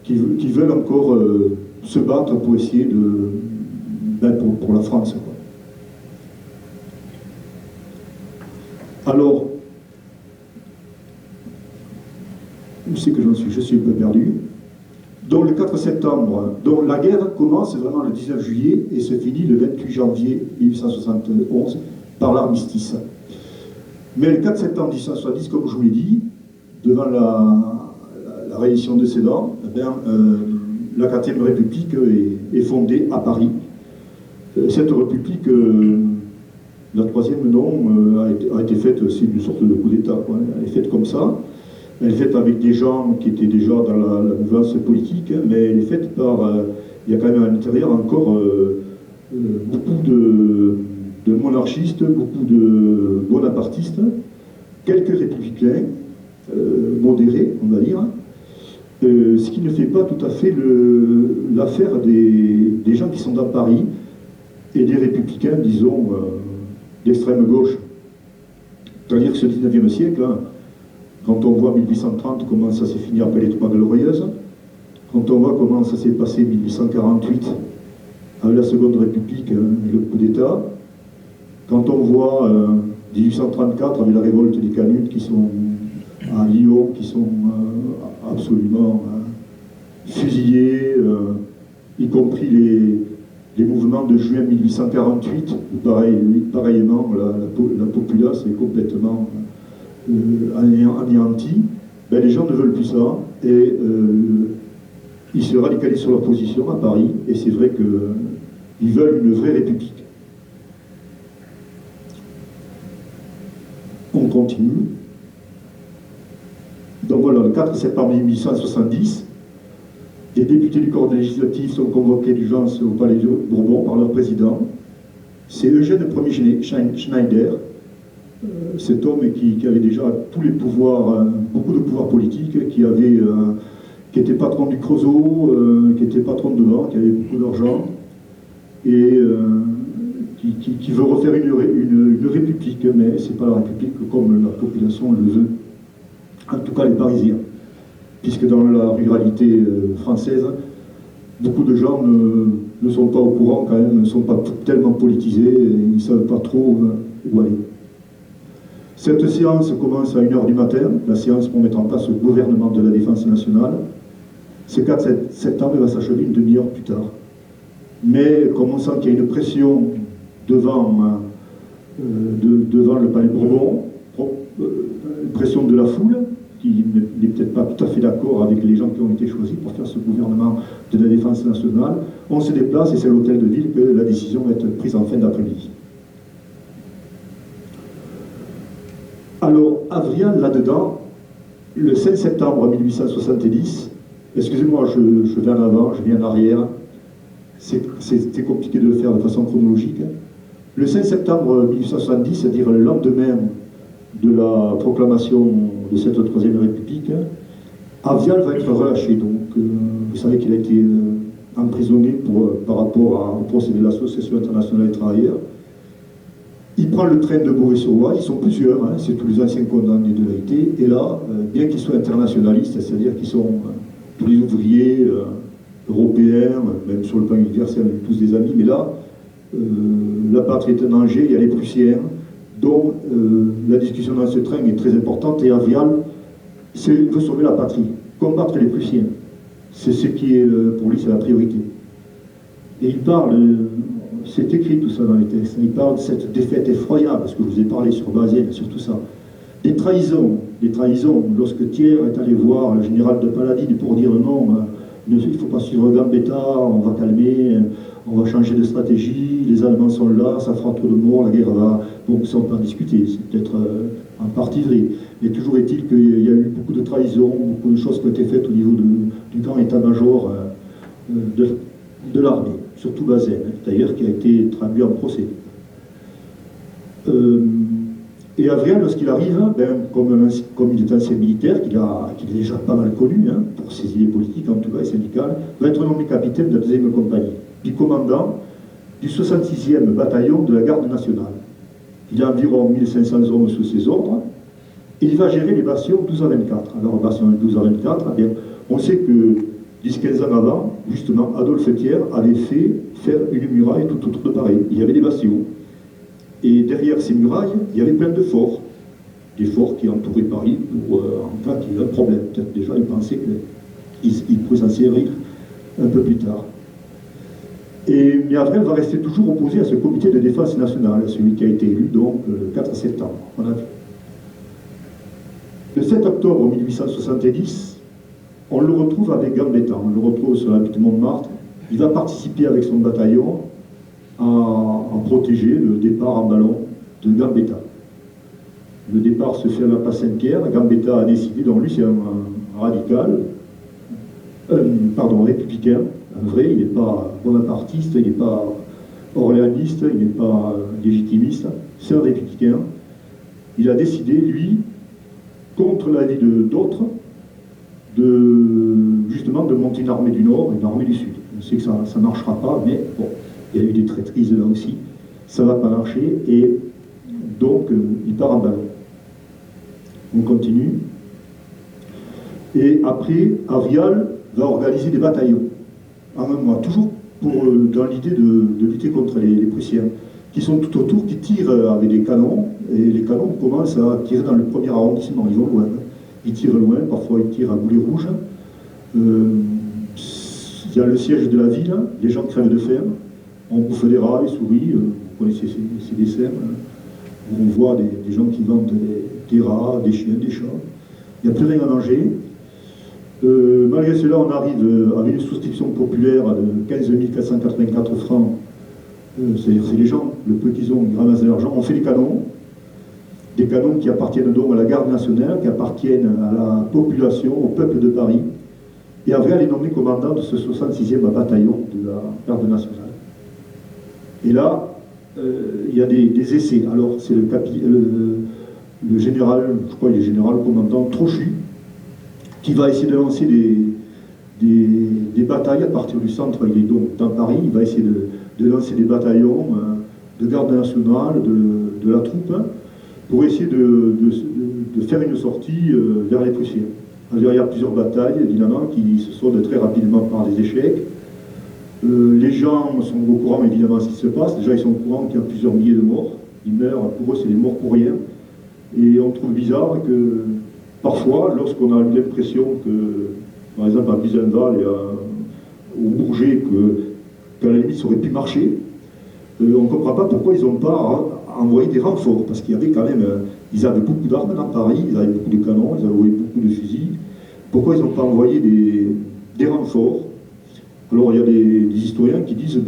qui veulent encore se battre pour essayer pour la France, quoi. Alors, où c'est que j'en suis? Je suis un peu perdu. Donc le 4 septembre, donc la guerre commence vraiment le 19 juillet et se finit le 28 janvier 1871 par l'armistice. Mais le 4 septembre 1870, comme je vous l'ai dit, devant la reddition de Sedan, la 4e République est fondée à Paris. Cette République, la 3e, non, a été faite, c'est une sorte de coup d'État, quoi. Elle est faite comme ça. Elle est faite avec des gens qui étaient déjà dans la mouvance politique, mais elle est faite par... il y a quand même à l'intérieur encore beaucoup de monarchistes, beaucoup de bonapartistes, quelques républicains, modérés, on va dire, ce qui ne fait pas tout à fait l'affaire des gens qui sont dans Paris et des républicains, disons, d'extrême gauche. C'est-à-dire que ce 19e siècle, hein, quand on voit 1830, comment ça s'est fini après les Trois Glorieuses, quand on voit comment ça s'est passé 1848 avec la Seconde République et le coup d'État, quand on voit 1834 avec la révolte des Canuts qui sont à Lyon, qui sont absolument fusillés, y compris les mouvements de juin 1848, pareillement la populace est complètement anéantie, ben, les gens ne veulent plus ça et ils se radicalisent sur leur position à Paris et c'est vrai qu'ils veulent une vraie république. On continue. Donc voilà, le 4 septembre 1870, les députés du corps législatif sont convoqués d'urgence au Palais de Bourbon par leur président. C'est Eugène Ier Schneider, cet homme qui avait déjà tous les pouvoirs, beaucoup de pouvoirs politiques, qui était patron du Creusot, qui était patron de banque, qui avait beaucoup d'argent, et qui veut refaire une république, mais ce n'est pas la république comme la population le veut, en tout cas les Parisiens. Puisque dans la ruralité française, beaucoup de gens ne sont pas au courant quand même, ne sont pas tellement politisés, et ils ne savent pas trop où aller. Cette séance commence à 1h du matin, la séance pour mettre en place le gouvernement de la défense nationale. Ce 4 septembre, elle va s'achever une demi-heure plus tard. Mais comme on sent qu'il y a une pression devant le Palais Bourbon, pression de la foule, qui n'est peut-être pas tout à fait d'accord avec les gens qui ont été choisis pour faire ce gouvernement de la défense nationale, on se déplace et c'est à l'hôtel de ville que la décision va être prise en fin d'après-midi. Alors, Avrial, là-dedans, le 5 septembre 1870, excusez-moi, je vais en avant, je viens en arrière, c'était compliqué de le faire de façon chronologique. Le 5 septembre 1870, c'est-à-dire le lendemain de la proclamation de cette 3e République, Avrial va être relâché. Donc, vous savez qu'il a été emprisonné par rapport au procès de l'Association internationale des travailleurs. Il prend le train de Beauvais-sur-Oise, ils sont plusieurs, hein, c'est tous les anciens condamnés de l'AIT, et là, bien qu'ils soient internationalistes, c'est-à-dire qu'ils sont tous les ouvriers européens, même sur le plan universel, tous des amis, mais là, la patrie est en danger, il y a les Prussiens, dont la discussion dans ce train est très importante, et Avrial veut sauver la patrie, combattre les Prussiens. C'est ce qui est, pour lui, c'est la priorité. Et il parle, c'est écrit tout ça dans les textes, il parle de cette défaite effroyable, parce que je vous ai parlé sur Bazaine, sur tout ça, des trahisons les trahisons. Lorsque Thiers est allé voir le général de Paladine pour dire non, il ne faut pas suivre Gambetta, on va calmer, on va changer de stratégie, les Allemands sont là, ça fera trop de morts, la guerre va... Bon, ça on peut en discuter, c'est peut-être en partie vrai. Mais toujours est-il qu'il y a eu beaucoup de trahisons, beaucoup de choses qui ont été faites au niveau du grand état-major de l'armée, surtout Bazaine, d'ailleurs, qui a été traduit en procès. Et Avrial, lorsqu'il arrive, comme il est ancien militaire, qu'il est déjà pas mal connu, hein, pour ses idées politiques en tout cas et syndicales, va être nommé capitaine de la 2e compagnie, puis commandant du 66e bataillon de la garde nationale. Il a environ 1500 hommes sous ses ordres, et il va gérer les bastions 12 à 24. Alors, bastion 12 à 24, eh bien, on sait que 10-15 ans avant, justement, Adolphe Thiers avait fait faire une muraille tout autour de Paris. Il y avait des bastions. Et derrière ces murailles, il y avait plein de forts. Des forts qui entouraient Paris pour, en cas qu'il y ait un problème. Peut-être déjà, il pensait qu'il pouvait s'en servir un peu plus tard. Mais Avril va rester toujours opposé à ce comité de défense nationale, celui qui a été élu donc le 4 septembre. On a vu. Le 7 octobre 1870, on le retrouve avec Gambetta, on le retrouve sur la butte de Montmartre. Il va participer avec son bataillon à protéger le départ en ballon de Gambetta. Le départ se fait à la place Saint-Pierre. Gambetta a décidé, donc lui c'est un radical, républicain, un vrai, il n'est pas bonapartiste, il n'est pas orléaniste, il n'est pas légitimiste, c'est un républicain. Il a décidé, lui, contre l'avis d'autres, justement de monter une armée du Nord et une armée du Sud. On sait que ça ne marchera pas, mais bon, il y a eu des traîtrises là aussi, ça ne va pas marcher, et donc il part en ballon. On continue. Et après, Avrial va organiser des bataillons, en un mois, toujours dans l'idée de lutter contre les Prussiens, qui sont tout autour, qui tirent avec des canons, et les canons commencent à tirer dans le premier arrondissement, ils vont loin. Ils tirent loin, parfois ils tirent à boulet rouge. Il y a le siège de la ville, les gens crèvent de faim, on bouffe des rats, des souris, vous connaissez ces dessins, où on voit des gens qui vendent des rats, des chiens, des chats. Il n'y a plus rien à manger. Malgré cela, on arrive avec une souscription populaire de 15 484 francs. C'est-à-dire c'est les gens, le peu qu'ils ont, ils ramassent de l'argent. On fait des canons qui appartiennent donc à la garde nationale, qui appartiennent à la population, au peuple de Paris. Et Avrial est nommé commandant de ce 66e bataillon de la garde nationale. Et là, il y a des essais. Alors, c'est le général, je crois qu'il est général commandant Trochu, qui va essayer de lancer des batailles à partir du centre. Il est donc dans Paris, il va essayer de lancer des bataillons de garde nationale, de la troupe, pour essayer de faire une sortie vers les Prussiens. Alors, il y a plusieurs batailles, évidemment, qui se soldent très rapidement par des échecs. Les gens sont au courant, évidemment, de ce qui se passe. Déjà, ils sont au courant qu'il y a plusieurs milliers de morts. Ils meurent, pour eux, c'est des morts pour rien. Et on trouve bizarre que, parfois, lorsqu'on a l'impression que, par exemple, à Buzenval et au Bourget, qu'à la limite, ça aurait pu marcher, on ne comprend pas pourquoi ils n'ont pas envoyé des renforts, parce qu'il y avait quand même, ils avaient beaucoup d'armes dans Paris, ils avaient beaucoup de canons, ils avaient beaucoup de fusils. Pourquoi ils n'ont pas envoyé des renforts? Alors il y a des historiens qui disent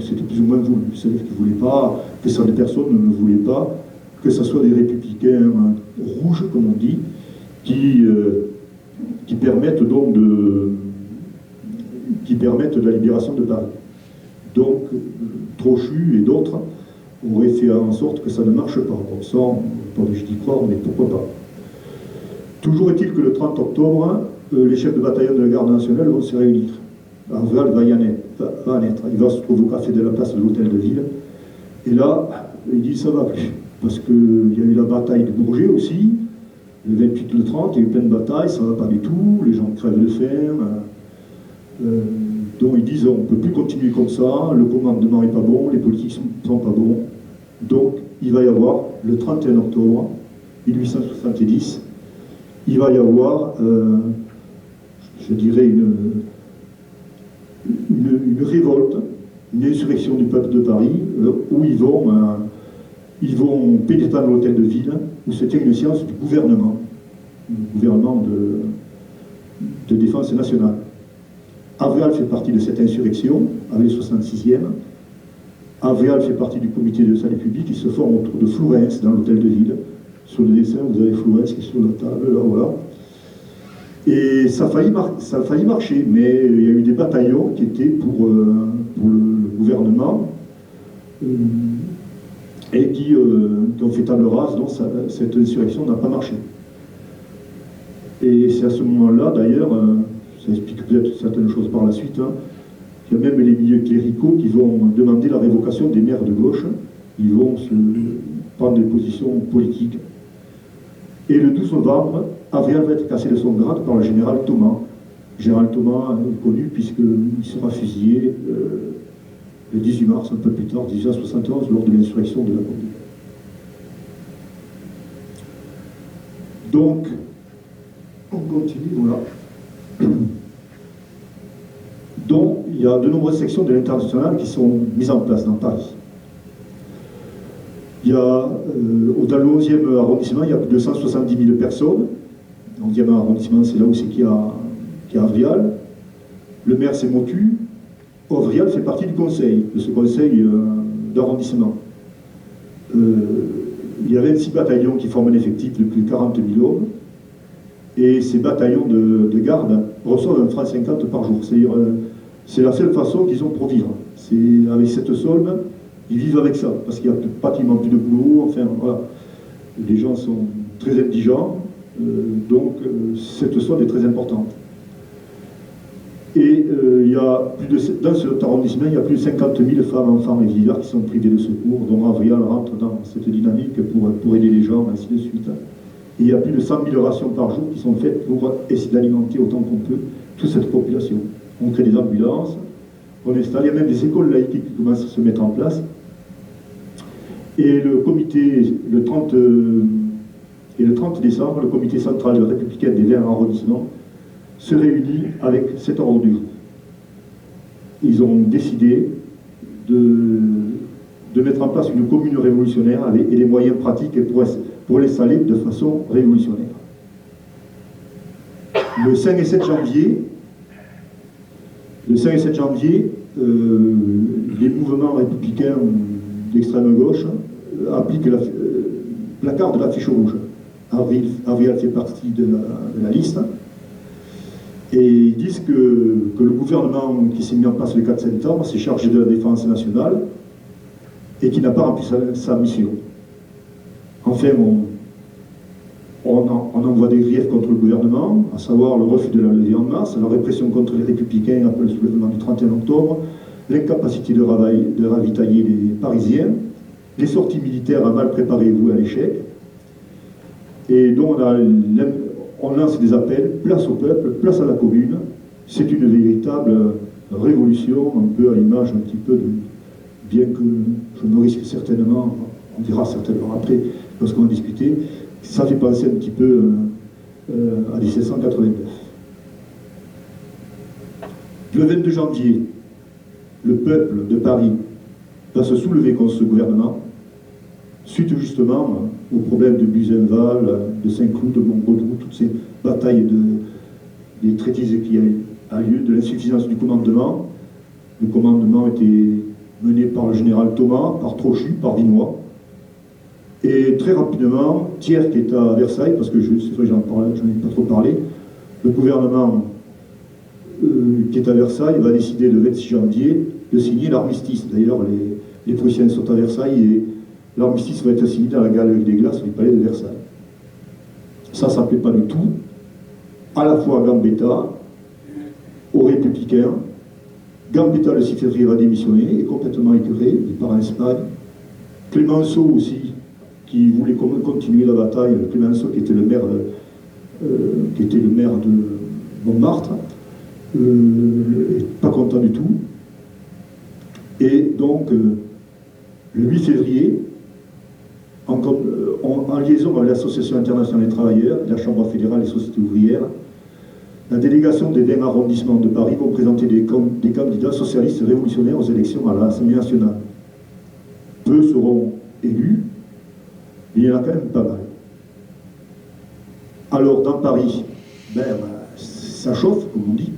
c'était plus ou moins voulu, c'est-à-dire qu'ils ne voulaient pas, que certaines personnes ne voulaient pas que ce soit des républicains rouges, comme on dit, qui permettent donc de la libération de Paris. Donc Trochu et d'autres auraient fait en sorte que ça ne marche pas. Comme ça, pas obligé d'y croire, mais pourquoi pas. Toujours est-il que le 30 octobre, les chefs de bataillon de la garde nationale vont se réunir. Avrial va en être. Il va se trouver au café de la place de l'hôtel de ville. Et là, il dit ça va plus. Parce qu'il y a eu la bataille de Bourget aussi. Le 28, le 30, il y a eu plein de batailles, ça ne va pas du tout. Les gens crèvent de faim. Donc ils disent on ne peut plus continuer comme ça. Le commandement n'est pas bon, les politiques ne sont pas bons. Donc il va y avoir, le 31 octobre 1870, il va y avoir, je dirais, une révolte, une insurrection du peuple de Paris, où ils vont pénétrer dans l'hôtel de ville, où se tient une séance du gouvernement. gouvernement de défense nationale. Avrial fait partie de cette insurrection, avec le 66e. Avrial fait partie du comité de salut public qui se forme autour de Flourens, dans l'hôtel de ville. Sur le dessin, vous avez Flourens qui est sur la table, là, voilà. Et ça a failli marcher, mais il y a eu des bataillons qui étaient pour le gouvernement et qui ont fait table rase, donc cette insurrection n'a pas marché. Et c'est à ce moment-là, d'ailleurs, ça explique peut-être certaines choses par la suite, hein, il y a même les milieux cléricaux qui vont demander la révocation des maires de gauche, ils vont se prendre des positions politiques. Et le 12 novembre, Avrial va être cassé de son grade par le général Thomas. Le général Thomas est connu puisqu'il sera fusillé le 18 mars, un peu plus tard, 1871, lors de l'insurrection de la Vendée. Donc, on continue, voilà. Donc, il y a de nombreuses sections de l'international qui sont mises en place dans Paris. Il y a, dans le 11e arrondissement, il y a plus de 170 000 personnes. Le 11e arrondissement, c'est là où c'est qu'il y a Avrial. Le maire, c'est Motu. Avrial fait partie du conseil, de ce conseil d'arrondissement. Il y a 26 bataillons qui forment un effectif de plus de 40 000 hommes. Et ces bataillons de garde reçoivent 1,50 franc par jour. C'est-à-dire, c'est la seule façon qu'ils ont pour vivre. C'est avec cette solde, ils vivent avec ça, parce qu'il n'y a pratiquement plus de boulot. Enfin, voilà. Les gens sont très indigents, donc cette solde est très importante. Et il y a dans cet arrondissement, il y a plus de 50 000 femmes, enfants et vieillards qui sont privés de secours, dont Avrial rentre dans cette dynamique pour aider les gens, ainsi de suite. Et il y a plus de 100 000 rations par jour qui sont faites pour essayer d'alimenter autant qu'on peut toute cette population. On crée des ambulances, on installe, il y a même des écoles laïques qui commencent à se mettre en place. Et le comité, le 30 décembre, le comité central républicain des 20 arrondissements se réunit avec cet ordre du jour. Ils ont décidé de mettre en place une commune révolutionnaire et les moyens pratiques pour l'installer de façon révolutionnaire. Le 5 et 7 janvier, les mouvements républicains d'extrême gauche appliquent la placard de l'affiche rouge. Avrial fait partie de la liste. Et ils disent que le gouvernement qui s'est mis en place le 4 septembre s'est chargé de la défense nationale et qui n'a pas rempli sa mission. Enfin, on envoie des griefs contre le gouvernement, à savoir le refus de la levée en masse, la répression contre les républicains après le soulèvement du 31 octobre, l'incapacité de ravitailler les Parisiens, les sorties militaires à mal préparées ou à l'échec. Et donc on lance des appels, place au peuple, place à la commune. C'est une véritable révolution, un peu à l'image un petit peu de... Bien que je me risque certainement, on dira certainement après, lorsqu'on va discuter, ça fait penser un petit peu à 1789. Le 22 janvier, le peuple de Paris va se soulever contre ce gouvernement, suite justement au problème de Buzenval, de Saint-Cloud, de Montbaudou, toutes ces batailles des traitises qui a lieu, de l'insuffisance du commandement. Le commandement était mené par le général Thomas, par Trochu, par Vinois. Et très rapidement, Thiers qui est à Versailles, parce que c'est vrai que j'en ai pas trop parlé, le gouvernement qui est à Versailles va décider le 26 janvier de signer l'armistice. D'ailleurs, les Prussiens sont à Versailles et l'armistice va être signé dans la galerie des glaces du palais de Versailles. Ça ne plaît pas du tout, à la fois à Gambetta, aux Républicains. Gambetta, le 6 février, va démissionner, est complètement écœuré, il part en Espagne. Clémenceau aussi, qui voulait continuer la bataille, Clémenceau qui était le maire de Montmartre, n'est pas content du tout. Et donc, le 8 février, en liaison avec l'Association internationale des travailleurs, la Chambre fédérale des sociétés ouvrières, la délégation des 20 arrondissements de Paris vont présenter des candidats socialistes révolutionnaires aux élections à l'Assemblée nationale. Peu seront élus, mais il y en a quand même pas mal. Alors, dans Paris, ça chauffe, comme on dit.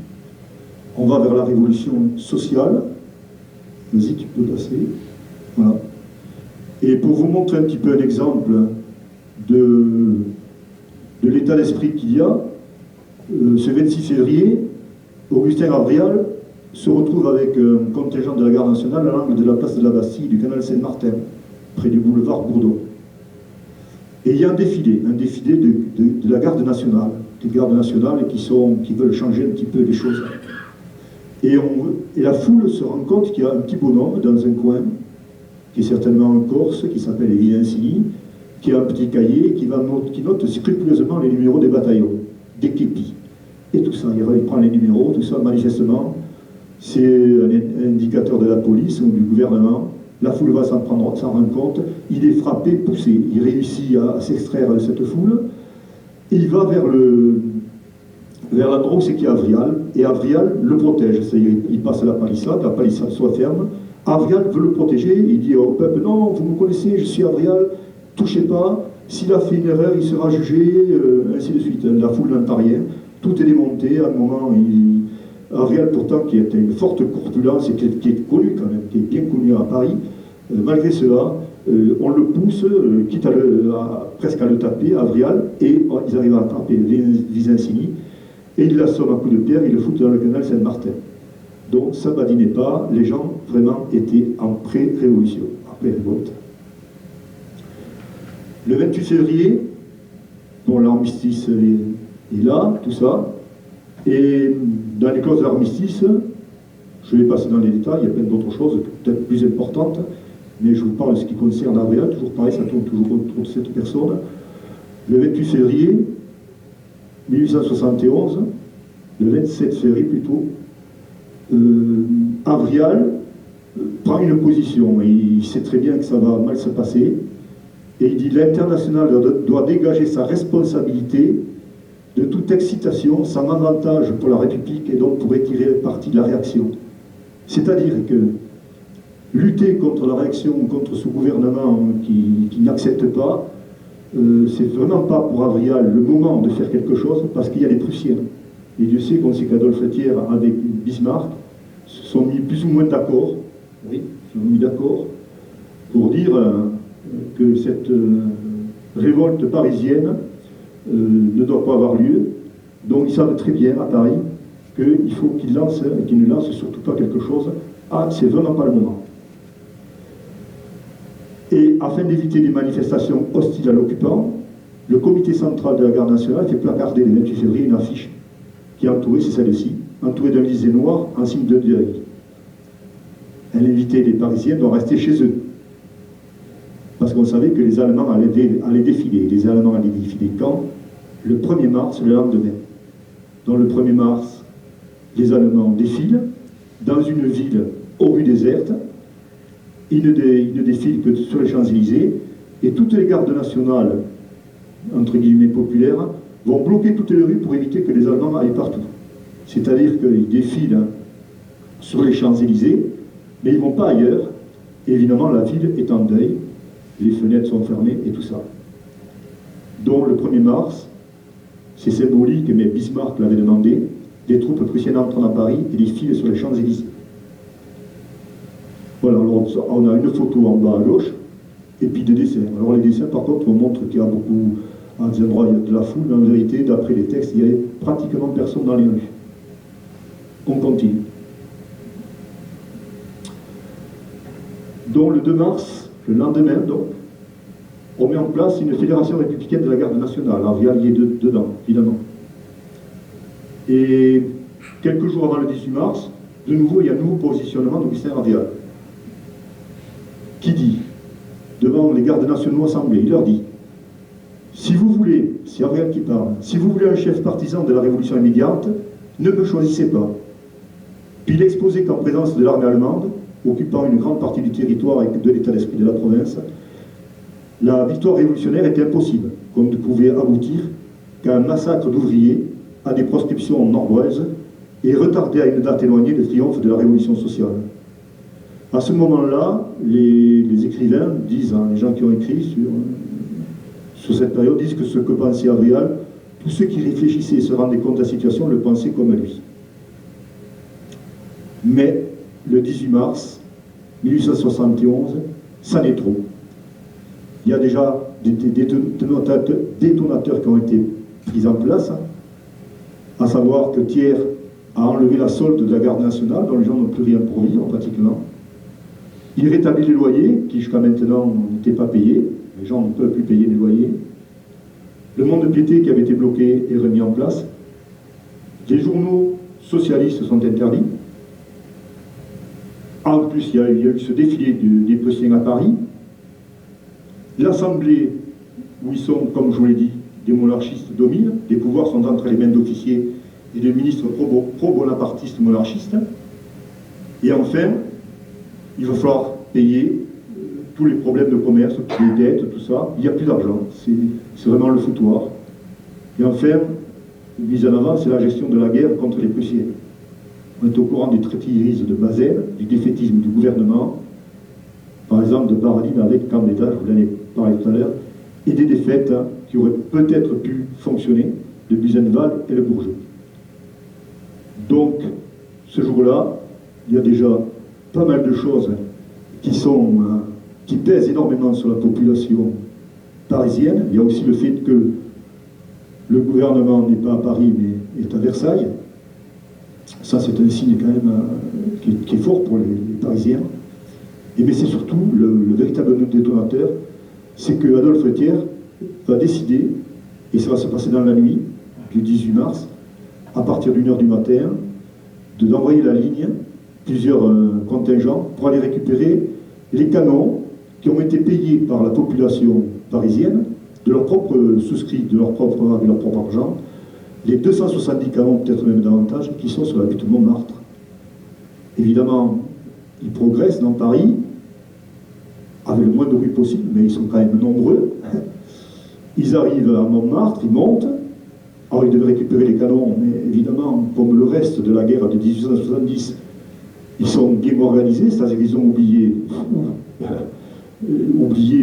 On va vers la révolution sociale. Vas-y, tu peux passer. Voilà. Et pour vous montrer un petit peu un exemple de l'état d'esprit qu'il y a, ce 26 février, Augustin Avrial se retrouve avec un contingent de la garde nationale à l'angle de la place de la Bastille, du canal Saint-Martin, près du boulevard Bourdon. Et il y a un défilé de la garde nationale, des gardes nationales qui veulent changer un petit peu les choses. Et la foule se rend compte qu'il y a un petit bonhomme dans un coin, qui est certainement un Corse, qui s'appelle Evidencini, qui a un petit cahier, qui note scrupuleusement les numéros des bataillons, des képis. Et tout ça, il prend les numéros, tout ça, manifestement, c'est un indicateur de la police ou du gouvernement. La foule va s'en rendre compte, il est frappé, poussé, il réussit à s'extraire de cette foule, et il va vers l'endroit où c'est qu'il y a Avrial, et Avrial le protège, c'est-à-dire il passe la palissade soit ferme, Avrial veut le protéger, il dit au peuple, non, vous me connaissez, je suis Avrial, touchez pas, s'il a fait une erreur, il sera jugé, ainsi de suite. La foule n'entend rien, tout est démonté, à un moment, Avrial pourtant, qui a une forte corpulence et qui est connu quand même, qui est bien connu à Paris, malgré cela, on le pousse, quitte presque à le taper, Avrial, et ils arrivent à attraper Visinsigny, et ils l'assomment à coups de pierre, ils le foutent dans le canal Saint-Martin. Donc ça badinait pas, les gens vraiment étaient en pré-révolution, après révolte. Le 28 février, bon, l'armistice est là, tout ça, et dans les clauses de l'armistice, je vais passer dans les détails, il y a plein d'autres choses, peut-être plus importantes, mais je vous parle de ce qui concerne Avrial, toujours pareil, ça tourne toujours autour de cette personne. Le 28 février 1871, le 27 février plutôt, Avrial prend une position, et il sait très bien que ça va mal se passer, et il dit l'international doit dégager sa responsabilité de toute excitation sans avantage pour la République et donc pour tirer parti de la réaction. C'est-à-dire que lutter contre la réaction, contre ce gouvernement qui n'accepte pas, c'est vraiment pas pour Avrial le moment de faire quelque chose parce qu'il y a les Prussiens. Et Dieu sait qu'on sait qu'Adolphe Thiers avec Bismarck se sont mis plus ou moins d'accord, oui, se sont mis d'accord pour dire que cette révolte parisienne ne doit pas avoir lieu. Donc ils savent très bien à Paris qu'il faut qu'ils ne lancent surtout pas quelque chose. Ah, c'est vraiment pas le moment. Et afin d'éviter des manifestations hostiles à l'occupant, le comité central de la garde nationale fait placarder le 28 février une affiche qui est entourée, c'est celle-ci, entourée d'un lisé noir en signe de deuil. Elle invitait les Parisiens doivent rester chez eux. Parce qu'on savait que les Allemands allaient défiler. Les Allemands allaient défiler quand? Le 1er mars, le lendemain. Donc le 1er mars, les Allemands défilent dans une ville aux rues désertes. Ils ne défilent que sur les Champs-Élysées. Et toutes les gardes nationales, entre guillemets populaires, vont bloquer toutes les rues pour éviter que les Allemands aillent partout. C'est-à-dire qu'ils défilent sur les Champs-Élysées, mais ils ne vont pas ailleurs. Et évidemment, la ville est en deuil. Les fenêtres sont fermées et tout ça. Donc le 1er mars, c'est symbolique, mais Bismarck l'avait demandé, des troupes prussiennes entrent à Paris et défilent sur les Champs-Élysées. Voilà, alors on a une photo en bas à gauche, et puis des dessins. Alors les dessins, par contre, montrent qu'il y a beaucoup, à des endroits, il y a de la foule, mais en vérité, d'après les textes, il n'y avait pratiquement personne dans les rues. On continue. Donc le 2 mars, le lendemain, donc, on met en place une fédération républicaine de la garde nationale. Avrial y est dedans, évidemment. Et quelques jours avant le 18 mars, de nouveau, il y a un nouveau positionnement d'Augustin Avrial, qui dit, devant les gardes nationaux assemblés, il leur dit, si vous voulez, c'est Avrial qui parle, si vous voulez un chef partisan de la révolution immédiate, ne me choisissez pas. Puis il exposait qu'en présence de l'armée allemande, occupant une grande partie du territoire et de l'état d'esprit de la province, la victoire révolutionnaire était impossible, qu'on ne pouvait aboutir qu'à un massacre d'ouvriers, à des proscriptions nombreuses, et retarder à une date éloignée le triomphe de la révolution sociale. À ce moment-là, les écrivains disent, les gens qui ont écrit sur cette période, disent que ce que pensait Avrial Tous ceux qui réfléchissaient et se rendaient compte de la situation le pensaient comme lui. Mais le 18 mars 1871, ça n'est trop. Il y a déjà des détonateurs qui ont été pris en place, à savoir que Thiers a enlevé la solde de la garde nationale, dont les gens n'ont plus rien pour vivre pratiquement. Il rétablit les loyers, qui jusqu'à maintenant n'étaient pas payés. Les gens ne peuvent plus payer les loyers. Le monde de piété qui avait été bloqué est remis en place. Les journaux socialistes sont interdits. En plus, il y a eu ce défilé des Prussiens à Paris. L'Assemblée, où ils sont, comme je vous l'ai dit, des monarchistes dominent. Les pouvoirs sont entre les mains d'officiers et de ministres pro-bonapartistes monarchistes. Et enfin, il va falloir payer tous les problèmes de commerce, les dettes, tout ça. Il n'y a plus d'argent. C'est vraiment le foutoir. Et enfin, mise en avant, c'est la gestion de la guerre contre les Prussiens. On est au courant des traîtrises de Bazel, du défaitisme du gouvernement, par exemple de Baradine avec Gambetta, je vous l'en ai parlé tout à l'heure, et des défaites qui auraient peut-être pu fonctionner de Buzenval et le Bourget. Donc, ce jour-là, il y a déjà pas mal de choses qui pèsent énormément sur la population parisienne. Il y a aussi le fait que le gouvernement n'est pas à Paris, mais est à Versailles. Ça, c'est un signe quand même qui est fort pour les Parisiens. Mais c'est surtout le véritable détonateur, c'est que Adolphe Thiers va décider, et ça va se passer dans la nuit du 18 mars, à partir d'1h du matin, d'envoyer la ligne, plusieurs contingents, pour aller récupérer les canons qui ont été payés par la population parisienne, de leur propre souscrit, avec leur propre argent, les 270 canons, peut-être même davantage, qui sont sur la butte de Montmartre. Évidemment, ils progressent dans Paris, avec le moins de bruit possible, mais ils sont quand même nombreux. Ils arrivent à Montmartre, ils montent. Alors ils devaient récupérer les canons, mais évidemment, comme le reste de la guerre de 1870, ils sont bien organisés, c'est-à-dire qu'ils ont oublié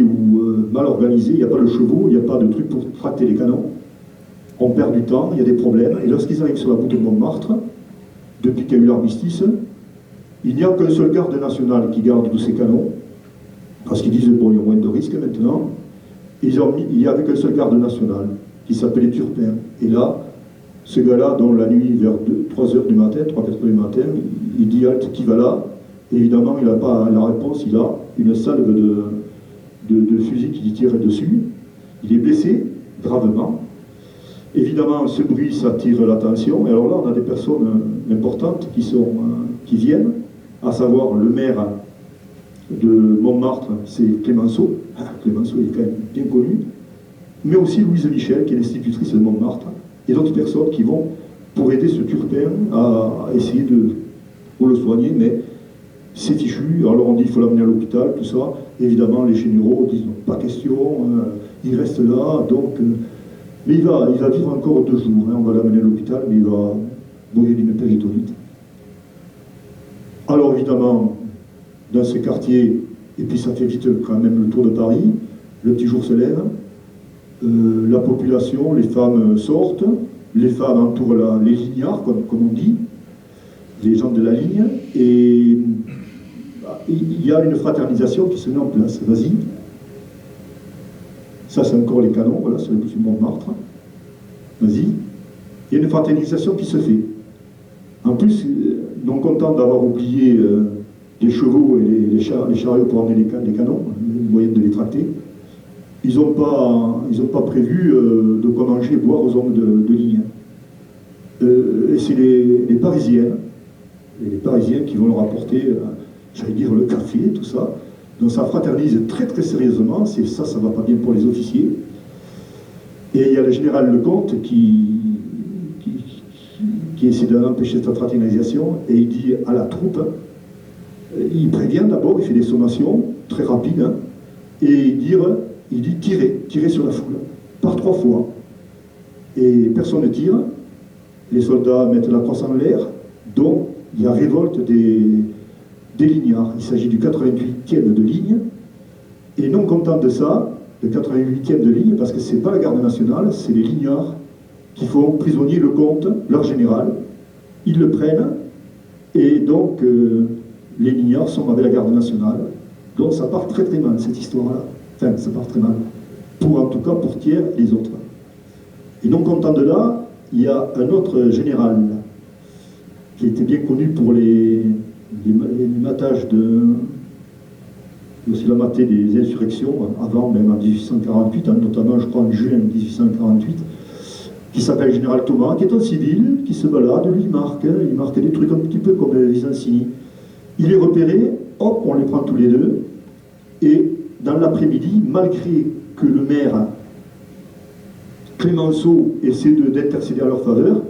ou mal organisé, il n'y a pas de chevaux, il n'y a pas de truc pour tracter les canons. On perd du temps, il y a des problèmes, et lorsqu'ils arrivent sur la route de Montmartre, depuis qu'il y a eu l'armistice, il n'y a qu'un seul garde national qui garde tous ces canons, parce qu'ils disent, bon, il y a moins de risques maintenant. Il n'y avait qu'un seul garde national, qui s'appelait Turpin. Et là, ce gars-là, dans la nuit, vers 3h du matin, 3-4h du matin, il dit, halte, qui va là? Et évidemment, il n'a pas la réponse, il a une salve de fusil qui lui tire dessus. Il est blessé, gravement. Évidemment, ce bruit, ça attire l'attention. Et alors là, on a des personnes importantes qui viennent, à savoir le maire de Montmartre, c'est Clémenceau. Clémenceau est quand même bien connu. Mais aussi Louise Michel, qui est l'institutrice de Montmartre. Et d'autres personnes qui vont pour aider ce Turpin à essayer de le soigner. Mais c'est fichu. Alors on dit qu'il faut l'amener à l'hôpital, tout ça. Évidemment, les généraux disent non, pas question, il reste là. Donc, mais il va vivre encore 2 jours. On va l'amener à l'hôpital, mais il va mourir d'une péritonite. Alors évidemment, dans ce quartier, et puis ça fait vite quand même le tour de Paris, le petit jour se lève, la population, les femmes sortent, les femmes entourent les lignards, comme on dit, les gens de la ligne, et il y a une fraternisation qui se met en place. Vas-y. Ça, c'est encore les canons, voilà, c'est le petit Montmartre. Vas-y. Il y a une fraternisation qui se fait. En plus, non content d'avoir oublié les chevaux et les chariots pour emmener les canons, le moyen de les tracter, ils n'ont pas prévu de quoi manger et boire aux hommes de ligne. Et c'est les Parisiennes, qui vont leur apporter, j'allais dire, le café, tout ça. Donc ça fraternise très très sérieusement, ça va pas bien pour les officiers. Et il y a le général Lecomte qui essaie d'empêcher cette fraternisation, et il dit à la troupe, il prévient d'abord, il fait des sommations très rapides, et il dit tirer sur la foule, par 3 fois. Et personne ne tire, les soldats mettent la crosse en l'air, donc il y a révolte des lignards. Il s'agit du 88e de ligne, et non content de ça, le 88e de ligne, parce que c'est pas la garde nationale, c'est les lignards qui font prisonnier le comte, leur général. Ils le prennent, et donc les lignards sont avec la garde nationale. Donc ça part très très mal, cette histoire-là. Enfin, ça part très mal. En tout cas, pour Thiers et les autres. Et non content de là, il y a un autre général qui était bien connu pour les matages aussi la matée des insurrections, avant même en 1848, notamment je crois en juin 1848, qui s'appelle Général Thomas, qui est un civil, qui se balade, lui il marque des trucs un petit peu comme Vizancini. Il est repéré, hop, on les prend tous les deux, et dans l'après-midi, malgré que le maire Clémenceau essaie d'intercéder à leur faveur,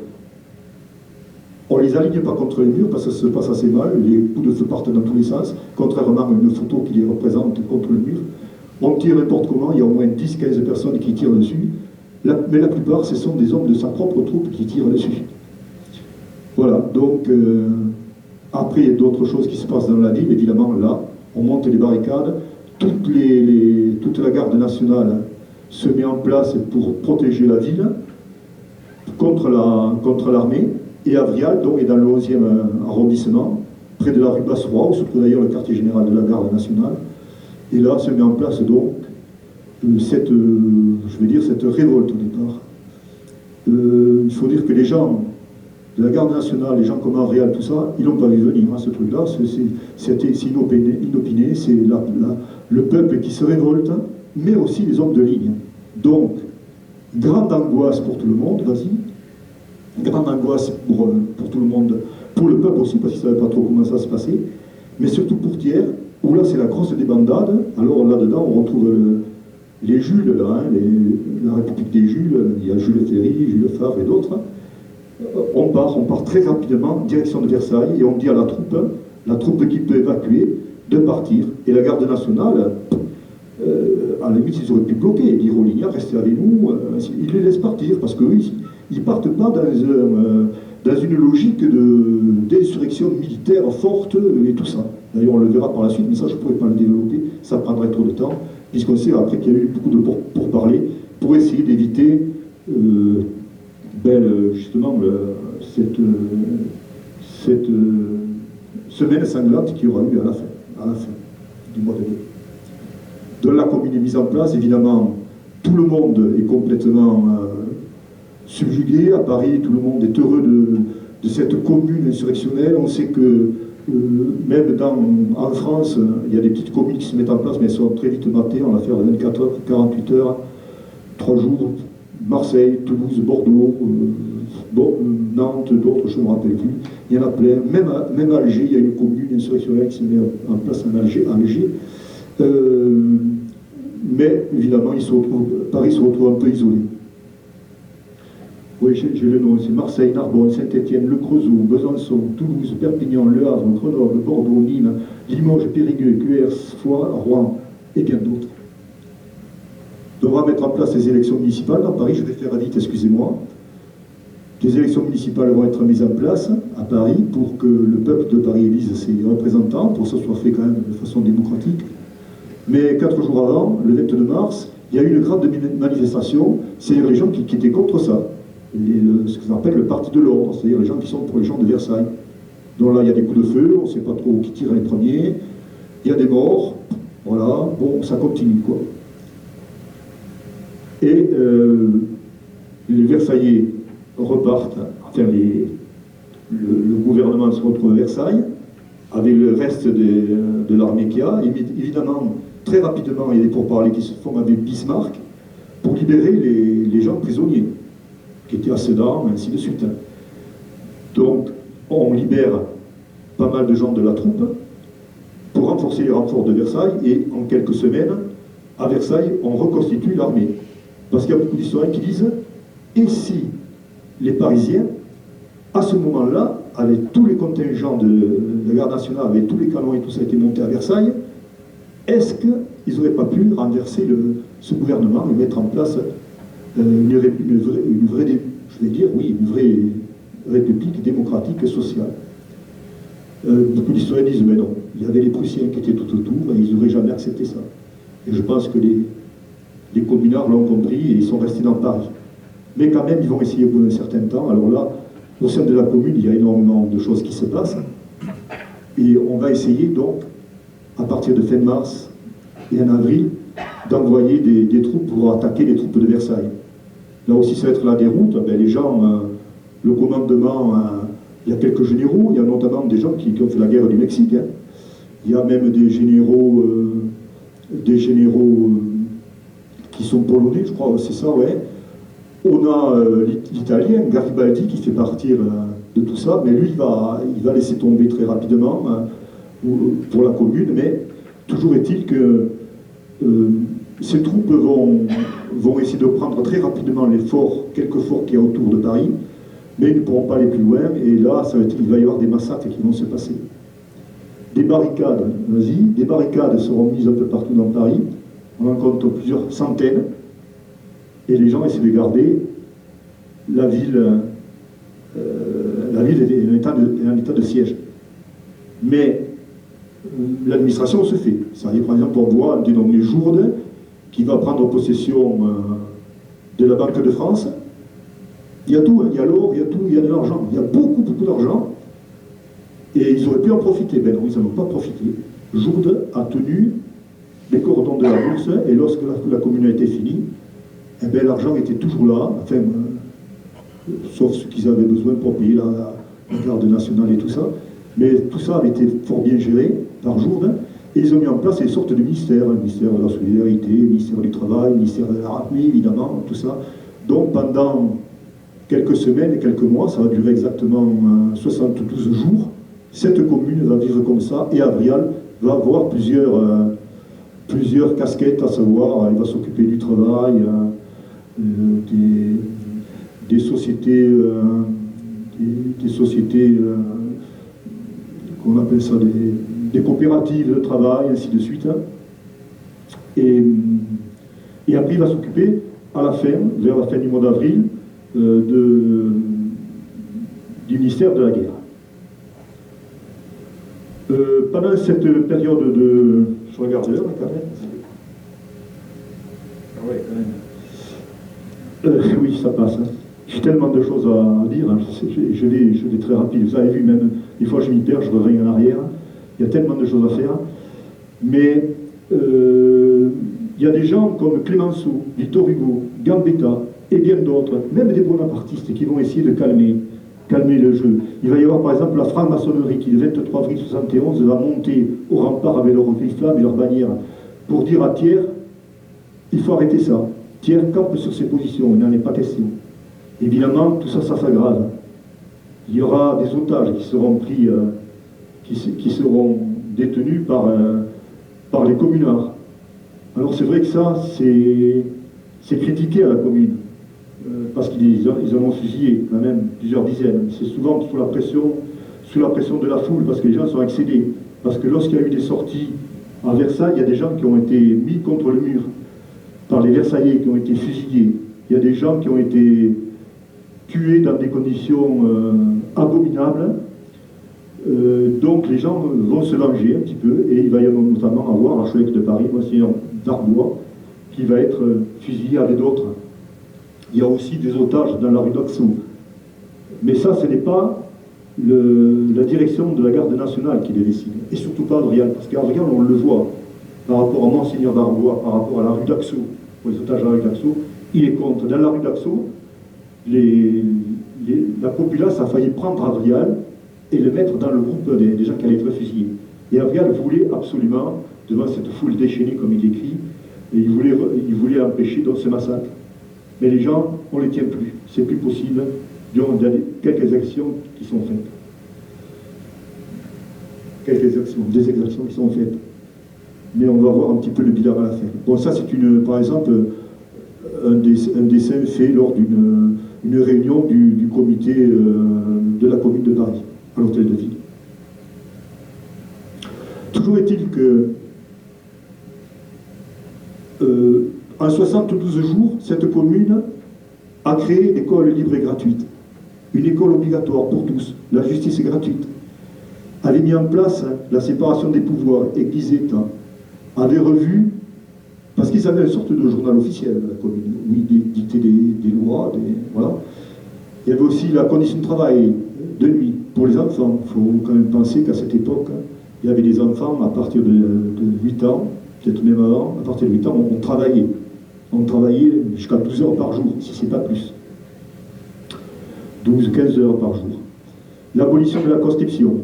on les aligne pas contre les murs parce que ça se passe assez mal, les coups de feu partent dans tous les sens, contrairement à une photo qui les représente contre le mur. On tire n'importe comment, il y a au moins 10-15 personnes qui tirent dessus, mais la plupart ce sont des hommes de sa propre troupe qui tirent dessus. Voilà, donc après il y a d'autres choses qui se passent dans la ville, évidemment là, on monte les barricades, toute la garde nationale se met en place pour protéger la ville contre l'armée. Et Avrial, donc, est dans le 11e arrondissement, près de la rue Basseroy, où se trouve d'ailleurs le quartier général de la garde nationale. Et là se met en place donc cette révolte au départ. Il faut dire que les gens de la garde nationale, les gens comme Avrial, tout ça, ils n'ont pas vu venir ce truc-là. C'est inopiné, c'est le peuple qui se révolte, mais aussi les hommes de ligne. Donc, grande angoisse pour tout le monde, vas-y. Grande angoisse pour tout le monde, pour le peuple aussi, parce qu'ils ne savaient pas trop comment ça se passait, mais surtout pour Thiers, où là c'est la grosse débandade. Alors là-dedans on retrouve les Jules, là, la République des Jules, il y a Jules Ferry, Jules Favre et d'autres. On part très rapidement, direction de Versailles, et on dit à la troupe qui peut évacuer, de partir. Et la garde nationale, à la limite ils auraient pu bloquer, dire aux lignards, restez avec nous, ils les laissent partir, parce qu'eux, ils ne partent pas dans une logique d'insurrection militaire forte et tout ça. D'ailleurs, on le verra par la suite, mais ça, je ne pourrais pas le développer, ça prendrait trop de temps, puisqu'on sait après qu'il y a eu beaucoup de pourparlers pour essayer d'éviter justement cette semaine sanglante qu'il y aura eu à la fin du mois de mai. Donc la commune est mise en place, évidemment, tout le monde est complètement subjugué. À Paris, tout le monde est heureux de cette commune insurrectionnelle. On sait que même en France, il y a des petites communes qui se mettent en place, mais elles sont très vite matées. On va faire 24 heures, 48 heures, 3 jours. Marseille, Toulouse, Bordeaux, Nantes, d'autres, je ne me rappelle plus. Il y en a plein. Même à Alger, il y a une commune insurrectionnelle qui se met en place en Alger. Mais évidemment, Paris se retrouve un peu isolé. Oui, j'ai le nom, c'est Marseille, Narbonne, Saint-Étienne, Le Creusot, Besançon, Toulouse, Perpignan, Le Havre, Grenoble, Bordeaux, Nîmes, Limoges, Périgueux, Cuers, Foix, Rouen et bien d'autres. On va mettre en place les élections municipales. Dans Paris, je vais faire vite, excusez-moi. Les élections municipales vont être mises en place à Paris pour que le peuple de Paris élise ses représentants, pour que ça soit fait quand même de façon démocratique. Mais 4 jours avant, le 22 mars, il y a eu une grande manifestation, c'est-à-dire les gens qui étaient contre ça. Ce qu'on appelle le parti de l'ordre, c'est-à-dire les gens qui sont pour les gens de Versailles. Donc là, il y a des coups de feu, on ne sait pas trop qui tire les premiers, il y a des morts, voilà, bon, ça continue, quoi. Et les Versaillais repartent, enfin le gouvernement se retrouve à Versailles, avec le reste de l'armée qu'il y a. Évidemment, très rapidement, il y a des pourparlers qui se font avec Bismarck pour libérer les gens prisonniers, qui étaient à Sedan, ainsi de suite. Donc, on libère pas mal de gens de la troupe pour renforcer les renforts de Versailles, et en quelques semaines, à Versailles, on reconstitue l'armée. Parce qu'il y a beaucoup d'historiens qui disent, et si les Parisiens, à ce moment-là, avec tous les contingents de la garde nationale, avec tous les canons et tout ça a été monté à Versailles, est-ce qu'ils n'auraient pas pu renverser ce gouvernement et mettre en place une vraie république démocratique et sociale? Beaucoup d'historiens disent, mais non, il y avait les Prussiens qui étaient tout autour, et ils n'auraient jamais accepté ça. Et je pense que les communards l'ont compris et ils sont restés dans Paris. mais quand même, ils vont essayer au bout d'un certain temps. Alors là, au sein de la commune, il y a énormément de choses qui se passent. Et on va essayer donc, à partir de fin mars et en avril, d'envoyer des troupes pour attaquer les troupes de Versailles. Là aussi, ça va être la déroute. Ben, les gens, le commandement, il y a quelques généraux, il y a notamment des gens qui ont fait la guerre du Mexique. Hein. Il y a même des généraux qui sont polonais, je crois, c'est ça, ouais. On a l'Italien, Garibaldi, qui fait partir de tout ça, mais lui, il va laisser tomber très rapidement pour la commune, mais toujours est-il que ces troupes vont essayer de prendre très rapidement les forts, quelques forts qu'il y a autour de Paris, mais ils ne pourront pas aller plus loin, et là, il va y avoir des massacres qui vont se passer. Des barricades, des barricades seront mises un peu partout dans Paris, on en compte plusieurs centaines, et les gens essaient de garder la ville est en état de siège. Mais l'administration se fait. Ça arrive, par exemple, on voit un dénommé Jourde qui va prendre possession de la Banque de France. Il y a tout, hein, il y a l'or, il y a tout, il y a de l'argent. Il y a beaucoup, beaucoup d'argent. Et ils auraient pu en profiter. Ben non, ils n'en ont pas profité. Jourde a tenu les cordons de la bourse, et lorsque la commune a été finie, eh ben, l'argent était toujours là, enfin, sauf ce qu'ils avaient besoin pour payer la garde nationale et tout ça. Mais tout ça avait été fort bien géré par Jourde, et ils ont mis en place des sortes de ministères, le ministère de la solidarité, le ministère du travail, le ministère de l'armée, évidemment, tout ça. Donc pendant quelques semaines et quelques mois, ça va durer exactement 72 jours, cette commune va vivre comme ça, et Avrial va avoir plusieurs casquettes, à savoir, il va s'occuper du travail, des sociétés, qu'on appelle ça, des coopératives de travail, ainsi de suite. Et après, il va s'occuper, à la fin, vers la fin du mois d'avril, du ministère de la guerre. Pendant cette période de... Je regarde l'heure, quand même. Ah ouais, quand même. Oui, ça passe. Hein. J'ai tellement de choses à dire, hein. Je vais très rapide. Vous avez vu, même des fois je m'y perds, je reviens en arrière. Il y a tellement de choses à faire. Mais il y a des gens comme Clémenceau, Victor Hugo, Gambetta et bien d'autres, même des bonapartistes, qui vont essayer de calmer le jeu. Il va y avoir par exemple la franc-maçonnerie qui, le 23 avril 1971, va monter au rempart avec leurs flammes et leurs bannières pour dire à Thiers, il faut arrêter ça. Thiers campe sur ses positions, il n'en est pas question. Évidemment, tout ça, ça s'aggrave. Il y aura des otages qui seront pris, qui seront détenus par les communards. Alors c'est vrai que ça, c'est critiqué à la commune. Parce qu'ils en ont fusillé quand même plusieurs dizaines. C'est souvent sous la pression de la foule, parce que les gens sont excédés. Parce que lorsqu'il y a eu des sorties à Versailles, il y a des gens qui ont été mis contre le mur par les Versaillais, qui ont été fusillés. Il y a des gens qui ont été tués dans des conditions abominables. Donc les gens vont se venger un petit peu, et il va y avoir notamment avoir l'archevêque de Paris, Monseigneur Darbois, qui va être fusillé avec d'autres. Il y a aussi des otages dans la rue d'Axou. Mais ça, ce n'est pas la direction de la garde nationale qui les décide. Et surtout pas Avrial, parce qu'Avrial, on le voit, par rapport à Monseigneur Darbois, par rapport à la rue d'Axou, aux otages à la rue d'Axou, il est contre. Dans la rue d'Axou, la populace a failli prendre Avrial et le mettre dans le groupe des gens qui allaient être fusillés. Et Avrial voulait absolument, devant cette foule déchaînée, comme il écrit, et il voulait empêcher donc ce massacre. Mais les gens, on ne les tient plus. C'est plus possible. Donc, il y a quelques actions qui sont faites. Des exactions qui sont faites. Mais on va voir un petit peu le bilan à la fin. Bon, ça, c'est par exemple, un dessin fait lors d'une réunion du comité de la commune de Paris, à l'hôtel de ville. Toujours est-il que en 72 jours, cette commune a créé l'école libre et gratuite, une école obligatoire pour tous, la justice est gratuite, avait mis en place la séparation des pouvoirs, Église-État, avait revu, parce qu'ils ils avaient une sorte de journal officiel de la commune, où ils dictaient des lois, voilà. Il y avait aussi la condition de travail de nuit pour les enfants. Il faut quand même penser qu'à cette époque, il y avait des enfants à partir de 8 ans, peut-être même avant, à partir de 8 ans, on travaillait. On travaillait jusqu'à 12 heures par jour, si ce n'est pas plus. 12-15 heures par jour. L'abolition de la conscription.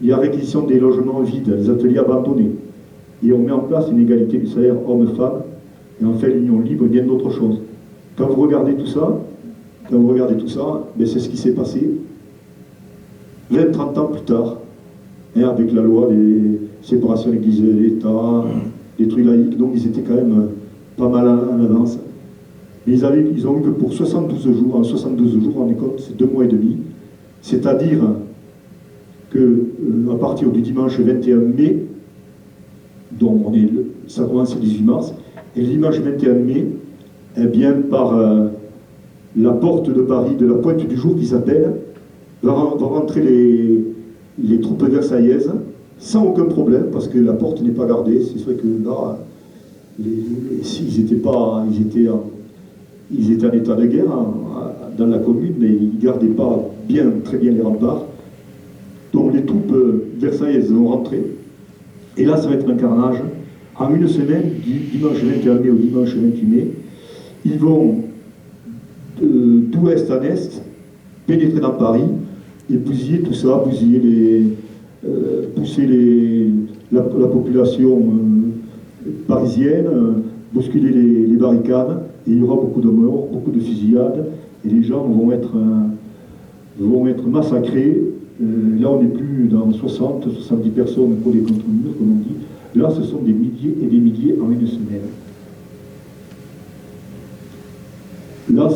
Il y a réquisition des logements vides, des ateliers abandonnés. Et on met en place une égalité du salaire homme-femme, et on fait l'union libre et bien d'autres choses. Quand vous regardez tout ça, ben c'est ce qui s'est passé 20-30 ans plus tard, hein, avec la loi des séparations de l'Église et de l'État, des trucs laïcs, donc ils étaient quand même pas mal en avance. Mais ils ont eu que pour 72 jours, en 72 jours, on est compte, c'est 2 mois et demi, c'est-à-dire que à partir du dimanche 21 mai, donc ça commence le 18 mars, et le dimanche 21 mai, eh bien par la porte de Paris, de la Pointe du Jour qui s'appelle, vont rentrer les troupes versaillaises sans aucun problème, parce que la porte n'est pas gardée. C'est vrai que là, ils étaient en état de guerre dans la commune, mais ils ne gardaient pas très bien les remparts. Donc les troupes versaillaises vont rentrer. Et là, ça va être un carnage. En une semaine, du dimanche 21 mai au dimanche 28 mai, ils vont d'ouest en est pénétrer dans Paris et bousiller tout ça, pousser la population parisienne, bousculer les barricades, et il y aura beaucoup de morts, beaucoup de fusillades, et les gens vont être massacrés. Là, on n'est plus dans 60-70 personnes collées contre le mur, comme on dit. Là, ce sont des milliers et des milliers en une semaine. Là,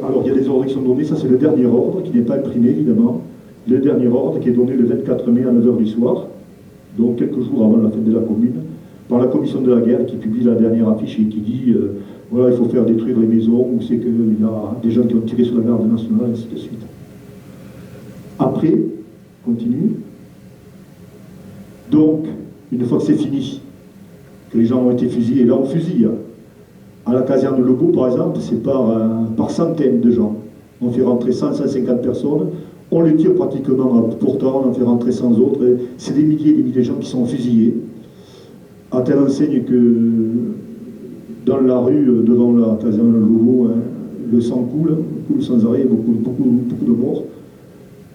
alors il y a des ordres qui sont donnés, ça c'est le dernier ordre, qui n'est pas imprimé évidemment. Le dernier ordre qui est donné le 24 mai à 9h du soir, donc quelques jours avant la fête de la commune, par la commission de la guerre qui publie la dernière affiche et qui dit voilà, il faut faire détruire les maisons, où c'est qu'il y a des gens qui ont tiré sur la garde nationale, et ainsi de suite. Après, continue. Donc, une fois que c'est fini, que les gens ont été fusillés, et là on fusille. À la caserne de Lebeau, par exemple, c'est par centaines de gens. On fait rentrer 100-150 personnes, on les tire pratiquement à pourtant, on en fait rentrer 100 autres. C'est des milliers et des milliers de gens qui sont fusillés, à telle enseigne que dans la rue, devant la caserne de Lebeau, hein, le sang coule sans arrêt, beaucoup de morts.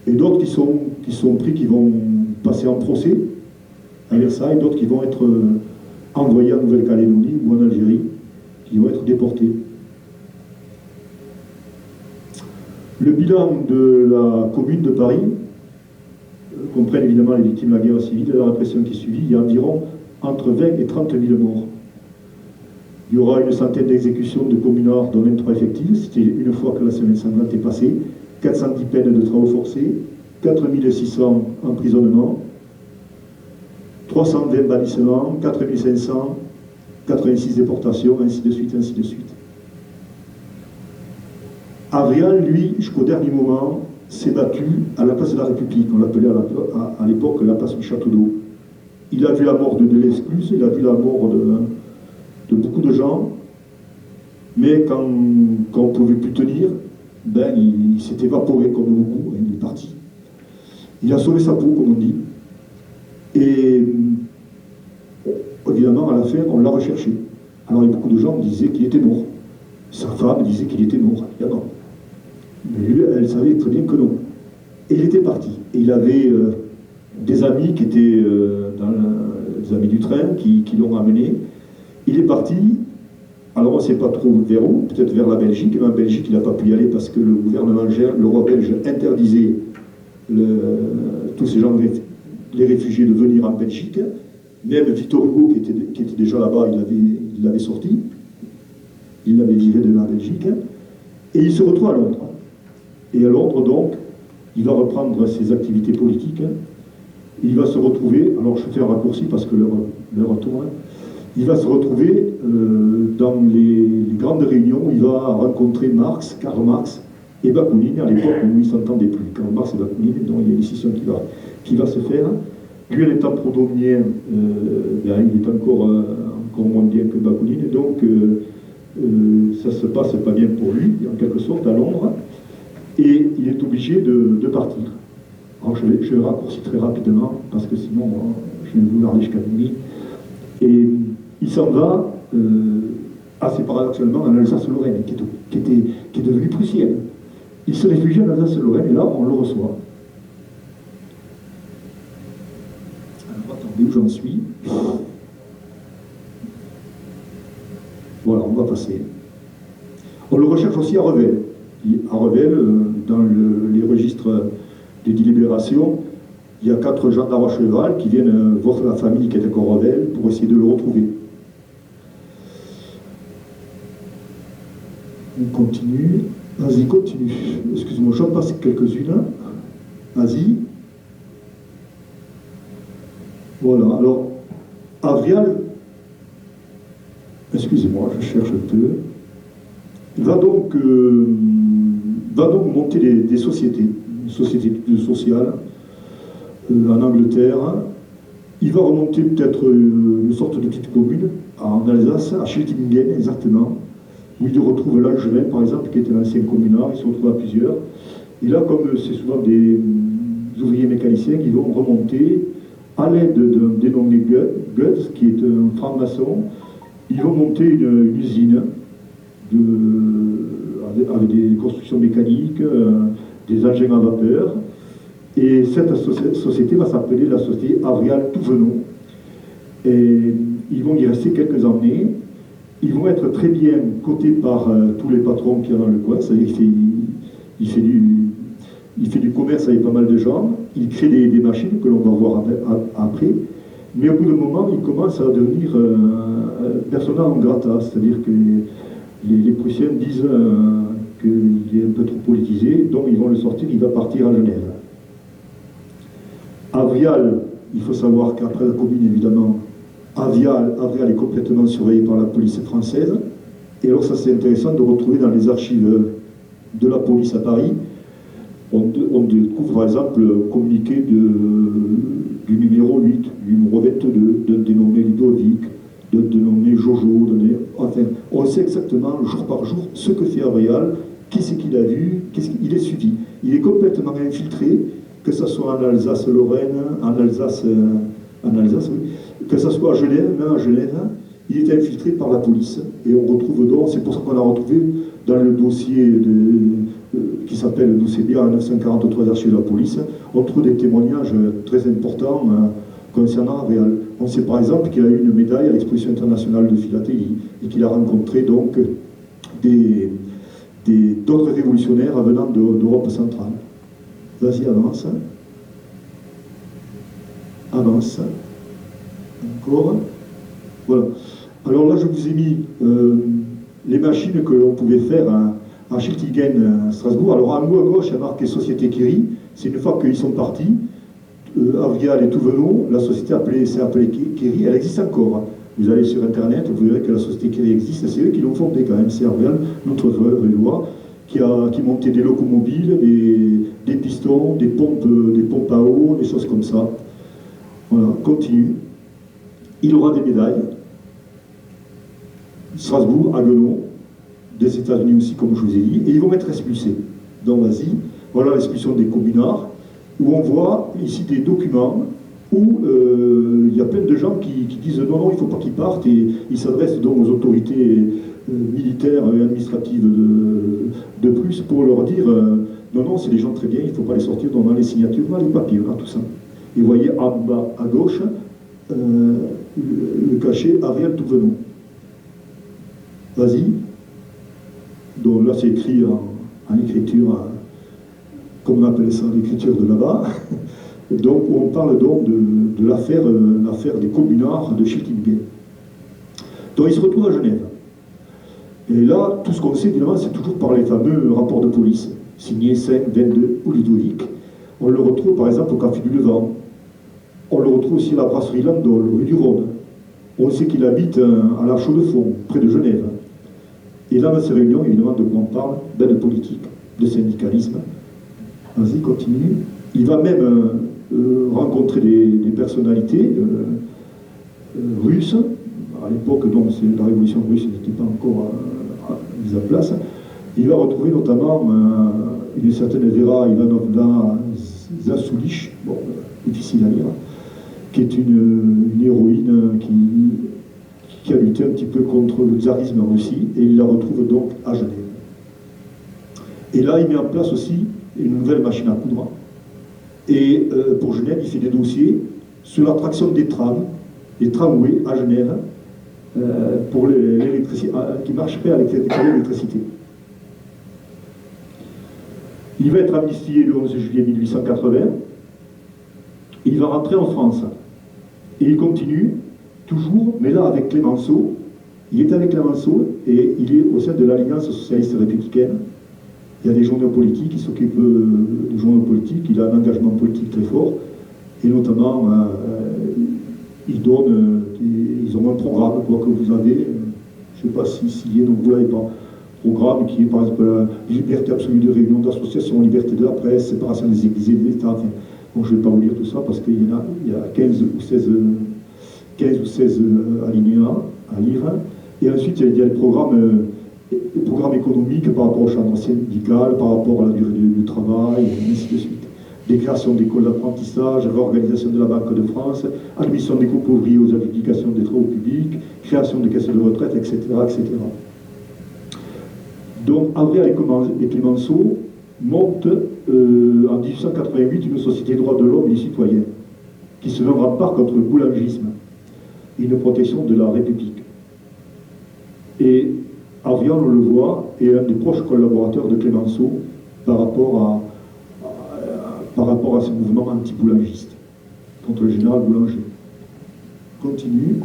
Et d'autres qui sont pris, qui vont passer en procès à Versailles, d'autres qui vont être envoyés en Nouvelle-Calédonie ou en Algérie, qui vont être déportés. Le bilan de la commune de Paris comprenne évidemment les victimes de la guerre civile et la répression qui suivit. Il y a environ entre 20 et 30 000 morts. Il y aura une centaine d'exécutions de communards, dont 23 effectifs. C'était une fois que la semaine sanglante est passée. 410 peines de travaux forcés, 4600 emprisonnements, 320 bannissements, 4500 86 déportations, ainsi de suite, ainsi de suite. Avrial, lui, jusqu'au dernier moment, s'est battu à la place de la République. On l'appelait à l'époque la place du Château d'Eau. Il a vu la mort de Delescluze, il a vu la mort de beaucoup de gens, mais quand on ne pouvait plus tenir, ben, il s'est évaporé comme beaucoup, il est parti. Il a sauvé sa peau, comme on dit. Et évidemment, à la fin, on l'a recherché. Alors, il y a beaucoup de gens qui disaient qu'il était mort. Sa femme disait qu'il était mort, évidemment. Mais lui, elle savait très bien que non. Et il était parti. Et il avait des amis qui étaient des amis du train, qui l'ont amené. Il est parti. Alors, on ne sait pas trop vers où, peut-être vers la Belgique. Mais en Belgique, il n'a pas pu y aller parce que le gouvernement, le roi belge, interdisait tous ces gens, les réfugiés, de venir en Belgique. Même Victor Hugo, qui était déjà là-bas, il l'avait sorti. Il l'avait viré de la Belgique. Et il se retrouve à Londres. Et à Londres, donc, il va reprendre ses activités politiques. Il va se retrouver, alors je fais un raccourci parce que l'heure tourne, il va se retrouver dans les grandes réunions où il va rencontrer Marx, Karl Marx et Bakounine, à l'époque où ils ne s'entendaient plus. Karl Marx et Bakounine, donc il y a une décision qui va se faire. Lui, en étant proudhonien, il est encore comme on dit un peu Bakounine, donc ça se passe pas bien pour lui, en quelque sorte, à Londres, et il est obligé de partir. Alors je vais raccourcir très rapidement, parce que sinon, je vais vous garder jusqu'à minuit. Et il s'en va, assez paradoxalement, en Alsace-Lorraine, qui est devenue prussienne. Il se réfugie en Alsace-Lorraine, et là, on le reçoit. Alors, attendez, où j'en suis? Voilà, on va passer. On le recherche aussi à Revel. À Revel, dans les registres des délibérations, il y a 4 gendarmes à cheval qui viennent voir la famille qui est encore Revel pour essayer de le retrouver. On continue. Vas-y, continue. Excuse-moi, j'en passe quelques-unes. Vas-y. Voilà, alors, Avrial, excusez-moi, je cherche un peu, va donc monter des sociétés, une société sociale en Angleterre. Il va remonter peut-être une sorte de petite commune en Alsace, à Schiltingen exactement, où il retrouve Langevin, par exemple, qui était un ancien communard. Il se retrouve à plusieurs. Et là, comme c'est souvent des ouvriers mécaniciens, ils vont remonter à l'aide d'un dénommé Goetz, qui est un franc-maçon. Ils vont monter une usine avec des constructions mécaniques, des engins à vapeur. Et cette société va s'appeler la société Avrial-Touvenot. Et ils vont y rester quelques années. Ils vont être très bien cotés par tous les patrons qu'il y a dans le coin. C'est-à-dire qu'il fait du commerce avec pas mal de gens. Il crée des machines que l'on va voir après. Mais au bout d'un moment, il commence à devenir persona non grata. C'est-à-dire que les Prussiens disent qu'il est un peu trop politisé, donc ils vont le sortir, il va partir à Genève. Avrial, il faut savoir qu'après la Commune, évidemment, Avrial est complètement surveillé par la police française. Et alors ça, c'est intéressant de retrouver dans les archives de la police à Paris, on découvre par exemple le communiqué du numéro 8, du numéro 22, d'un dénommé Ludovic, d'un dénommé Jojo, enfin, on sait exactement, jour par jour, ce que fait Avrial, qui c'est qu'il a vu, il est suivi. Il est complètement infiltré, que ce soit en Alsace-Lorraine, en Alsace, oui, que ce soit à Genève, même à Genève, il est infiltré par la police. Et on retrouve donc, c'est pour ça qu'on a retrouvé dans le dossier qui s'appelle le dossier BIA 943 archives de la police, on trouve des témoignages très importants concernant Avrial. On sait par exemple qu'il a eu une médaille à l'exposition internationale de philatélie et qu'il a rencontré donc d'autres révolutionnaires venant d'Europe centrale. Vas-y, avance. Avance. Encore. Voilà. Alors là, je vous ai mis les machines que l'on pouvait faire à Schiltingen, à Strasbourg. Alors en haut à gauche, il y a marqué Société Curie. C'est une fois qu'ils sont partis, Avrial et Touvenot, la société s'est appelée Curie, elle existe encore. Vous allez sur Internet, vous verrez que la société Curie existe, c'est eux qui l'ont fondée quand même. C'est Avrial, notre Vélois, qui montait des locomobiles, des pistons, des pompes à eau, des choses comme ça. Voilà, continue. Il aura des médailles. Strasbourg, Haguenau, des États-Unis aussi, comme je vous ai dit, et ils vont être expulsés. Donc vas-y, voilà l'expulsion des communards, où on voit ici des documents où il y a plein de gens qui disent non, il ne faut pas qu'ils partent, et ils s'adressent donc aux autorités militaires et administratives de Prusse pour leur dire non, c'est des gens très bien, il ne faut pas les sortir, donc dans les signatures, dans les papiers, on a tout ça. Et vous voyez en bas à gauche le cachet Avrial Touvenot. Vas-y. Donc là, c'est écrit en écriture, comme on appelait ça, l'écriture de là-bas. Donc, on parle donc de l'affaire des communards de Schiltingen. Donc, il se retrouve à Genève. Et là, tout ce qu'on sait, évidemment, c'est toujours par les fameux rapports de police, signés 5, 22 ou Ludovic. On le retrouve, par exemple, au Café du Levant. On le retrouve aussi à la brasserie Landol, rue du Rhône. On sait qu'il habite à la Chaux-de-Fonds, près de Genève. Et là, dans ces réunions, évidemment, de quoi on parle? Ben, de politique, de syndicalisme. Vas-y, continue. Il va même rencontrer des personnalités russes, à l'époque, donc la révolution russe n'était pas encore mise en place. Il va retrouver notamment une certaine Vera Ivanovna Zasulich, bon, difficile à lire, qui est une héroïne qui a lutté un petit peu contre le tsarisme en Russie, et il la retrouve donc à Genève. Et là, il met en place aussi une nouvelle machine à coudre. Et pour Genève, il fait des dossiers sur la traction des trams, des tramways à Genève, pour l'électricité, qui marcheraient avec l'électricité. Il va être amnistié le 11 juillet 1880. Il va rentrer en France. Et il continue, toujours, mais là avec Clémenceau. Il est avec Clémenceau et il est au sein de l'Alliance socialiste républicaine. Il y a des journaux politiques, il s'occupe des journaux politiques, il a un engagement politique très fort. Et notamment, ils ont un programme, quoi, que vous avez, je ne sais pas s'il est, donc vous l'avez pas. Programme qui est par exemple la liberté absolue de réunion, d'association, liberté de la presse, séparation des églises et de l'État. Enfin, bon, je ne vais pas vous lire tout ça parce qu'il y a 15 ou 16 alinéas à lire. Et ensuite, il y a les programmes économiques par rapport au champ syndical, par rapport à la durée du travail, et ainsi de suite. Des créations d'écoles d'apprentissage, réorganisation de la Banque de France, admission des groupes ouvriers aux adjudications des travaux publics, création de caisses de retraite, etc., etc. Donc, André et Clémenceau montent en 1888 une société droits de l'homme et des citoyens qui se veut un rempart contre le boulangisme et une protection de la République. Et Arvian, on le voit, est un des proches collaborateurs de Clémenceau par rapport à ce mouvement anti-boulangiste contre le général Boulanger. Continue.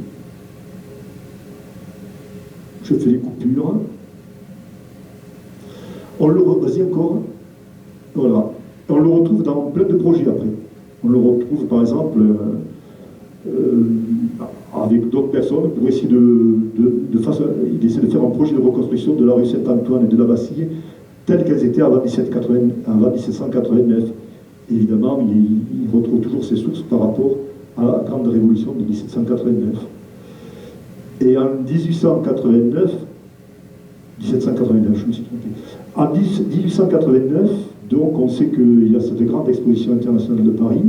Je fais les coupures. Vas-y encore. Voilà. On le retrouve dans plein de projets après. On le retrouve par exemple avec d'autres personnes pour essayer il essaie de faire un projet de reconstruction de la rue Saint-Antoine et de la Bastille telles qu'elles étaient avant 1789. Évidemment, il retrouve toujours ses sources par rapport à la Grande Révolution de 1789. Et en 1789, je me suis trompé. En 1889, donc, on sait qu'il y a cette grande exposition internationale de Paris.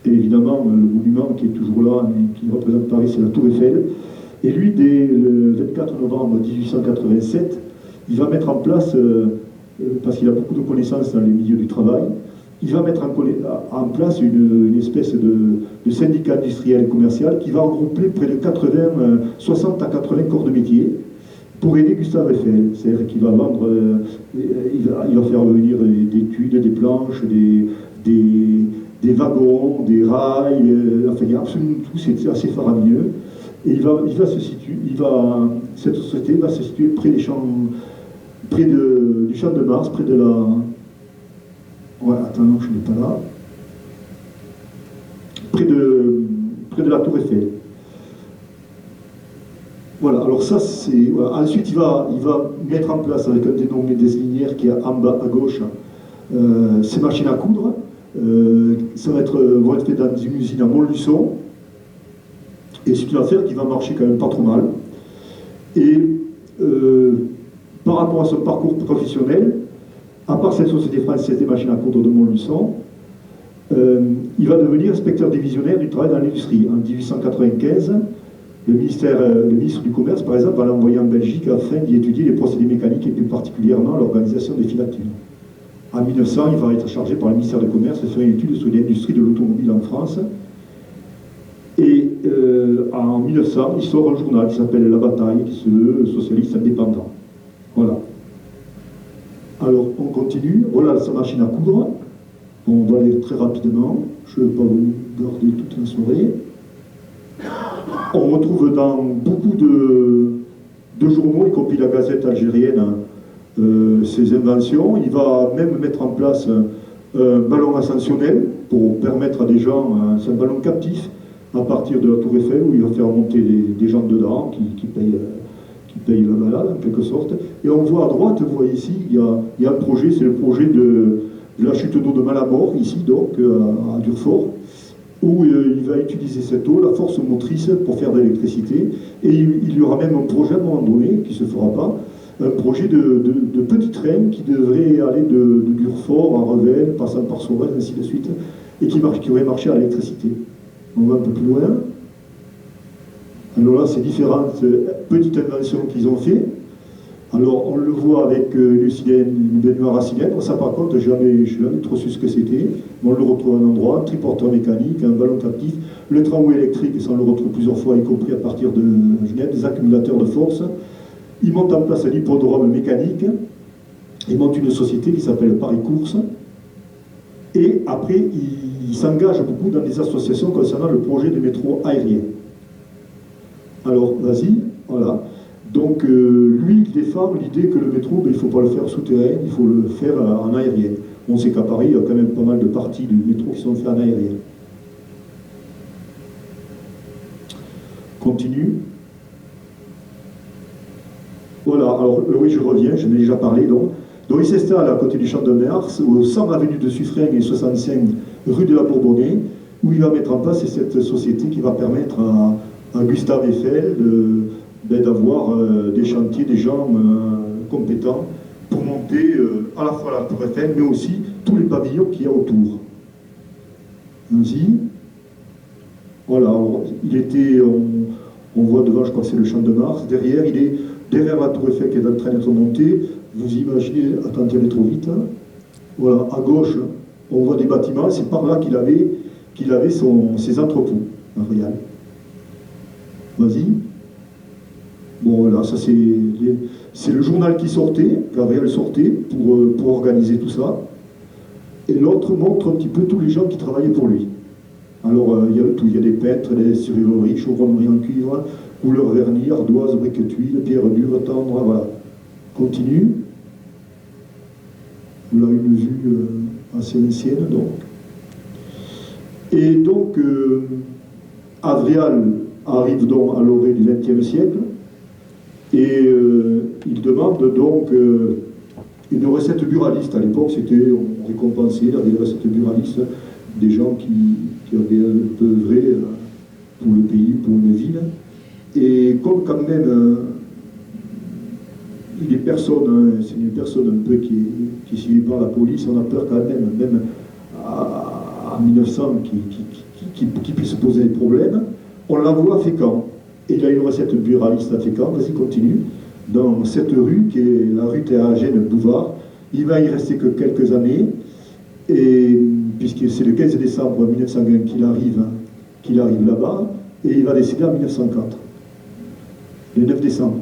Et évidemment, le monument qui est toujours là, qui représente Paris, c'est la Tour Eiffel. Et lui, dès le 24 novembre 1887, il va mettre en place, parce qu'il a beaucoup de connaissances dans les milieux du travail, il va mettre en place une espèce de syndicat industriel et commercial qui va regrouper près de 60 à 80 corps de métier pour aider Gustave Eiffel. C'est-à-dire qu'il va vendre, il va faire venir des tuiles, des planches, des wagons, des rails, enfin il y a absolument tout, c'est assez faramineux. Et cette société va se situer près du champ de Mars, près de la... Ouais, attends, non, je n'ai pas là. Près de la Tour Eiffel. Voilà, alors ça c'est... Voilà. Ensuite, il va mettre en place, avec un dénommé des Linières qui est en bas à gauche, ces machines à coudre. Ça vont être fait dans une usine à Montluçon. Et c'est une affaire qui va marcher quand même pas trop mal. Et par rapport à son parcours professionnel, à part cette société française des machines à coudre de Montluçon, il va devenir inspecteur divisionnaire du travail dans l'industrie. En 1895, le ministre du Commerce, par exemple, va l'envoyer en Belgique afin d'y étudier les procédés mécaniques et plus particulièrement l'organisation des filatures. En 1900, il va être chargé par le ministère du Commerce de faire une étude sur l'industrie de l'automobile en France. Et en 1900, il sort un journal qui s'appelle La Bataille, qui est le socialiste indépendant. Voilà. Alors, on continue. Voilà sa machine à coudre. On va aller très rapidement. Je ne vais pas vous garder toute la soirée. On retrouve dans beaucoup de journaux, y compris la Gazette algérienne, ses inventions. Il va même mettre en place un ballon ascensionnel pour permettre à des gens, c'est un ballon captif, à partir de la Tour Eiffel, où il va faire monter des gens dedans qui payent la balade, en quelque sorte. Et on voit à droite, vous voyez ici, il y a un projet, c'est le projet de la chute d'eau de Malamort, ici donc, à Durfort. où il va utiliser cette eau, la force motrice, pour faire de l'électricité. Et il y aura même un projet à un moment donné, qui ne se fera pas, un projet de petit train qui devrait aller de Durfort à Revel, passant par Sauvage, ainsi de suite, et qui aurait marché à l'électricité. On va un peu plus loin. Alors là, c'est différentes petites inventions qu'ils ont fait. Alors, on le voit avec une baignoire à cylindre. Ça, par contre, je n'ai jamais trop su ce que c'était. On le retrouve à un endroit, un triporteur mécanique, un ballon captif, le tramway électrique, ça on le retrouve plusieurs fois, y compris à partir de Genève, des accumulateurs de force. Ils montent en place un hippodrome mécanique. Ils montent une société qui s'appelle Paris Course. Et après, ils s'engagent beaucoup dans des associations concernant le projet de métro aérien. Alors, vas-y, voilà. Donc, lui, il défend l'idée que le métro, il ne faut pas le faire souterrain, il faut le faire en aérien. On sait qu'à Paris, il y a quand même pas mal de parties du métro qui sont faites en aérien. Continue. Voilà, alors oui, je reviens, je n'ai déjà parlé donc. Donc il s'installe à côté du Champ de Mars, au 100 avenue de Suffren et 65 rue de la Bourbonnais, où il va mettre en place cette société qui va permettre à Gustave Eiffel d'avoir des chantiers, des gens compétents pour monter à la fois la Tour Eiffel, mais aussi tous les pavillons qu'il y a autour. Ainsi, voilà, alors, il était, on voit devant, je crois que c'est le Champ de Mars, derrière, il est derrière la Tour Eiffel qui est en train d'être montée. Vous imaginez, attendez, aller trop vite, hein. Voilà, à gauche, on voit des bâtiments, c'est par là qu'il avait ses entrepôts, Gabriel. Vas-y. Bon, voilà, ça c'est le journal qui sortait, Gabriel sortait pour organiser tout ça. Et l'autre montre un petit peu tous les gens qui travaillaient pour lui. Alors, il y a tout, il y a des peintres, des serrureries, chaudronneries en cuivre, couleur vernis, ardoise, briques tuiles, pierre dure, tendre, voilà. Continue. Là, une vue assez ancienne, donc. Et donc, Avrial arrive donc à l'orée du XXe siècle, et il demande donc une recette buraliste. À l'époque, on récompensait des recettes buralistes, des gens qui avaient œuvré pour le pays, pour une ville. Et comme quand même, c'est une personne un peu qui est suivie par la police, on a peur quand même à 1900 qui puisse poser des problèmes. On l'envoie à Fécamp. Et il a une recette buraliste à Fécamp, vas-y continue, dans cette rue qui est la rue Théagène-Bouvard. Il va y rester que quelques années, et puisque c'est le 15 décembre 1901 qu'il arrive là-bas, et il va décéder en 1904, le 9 décembre.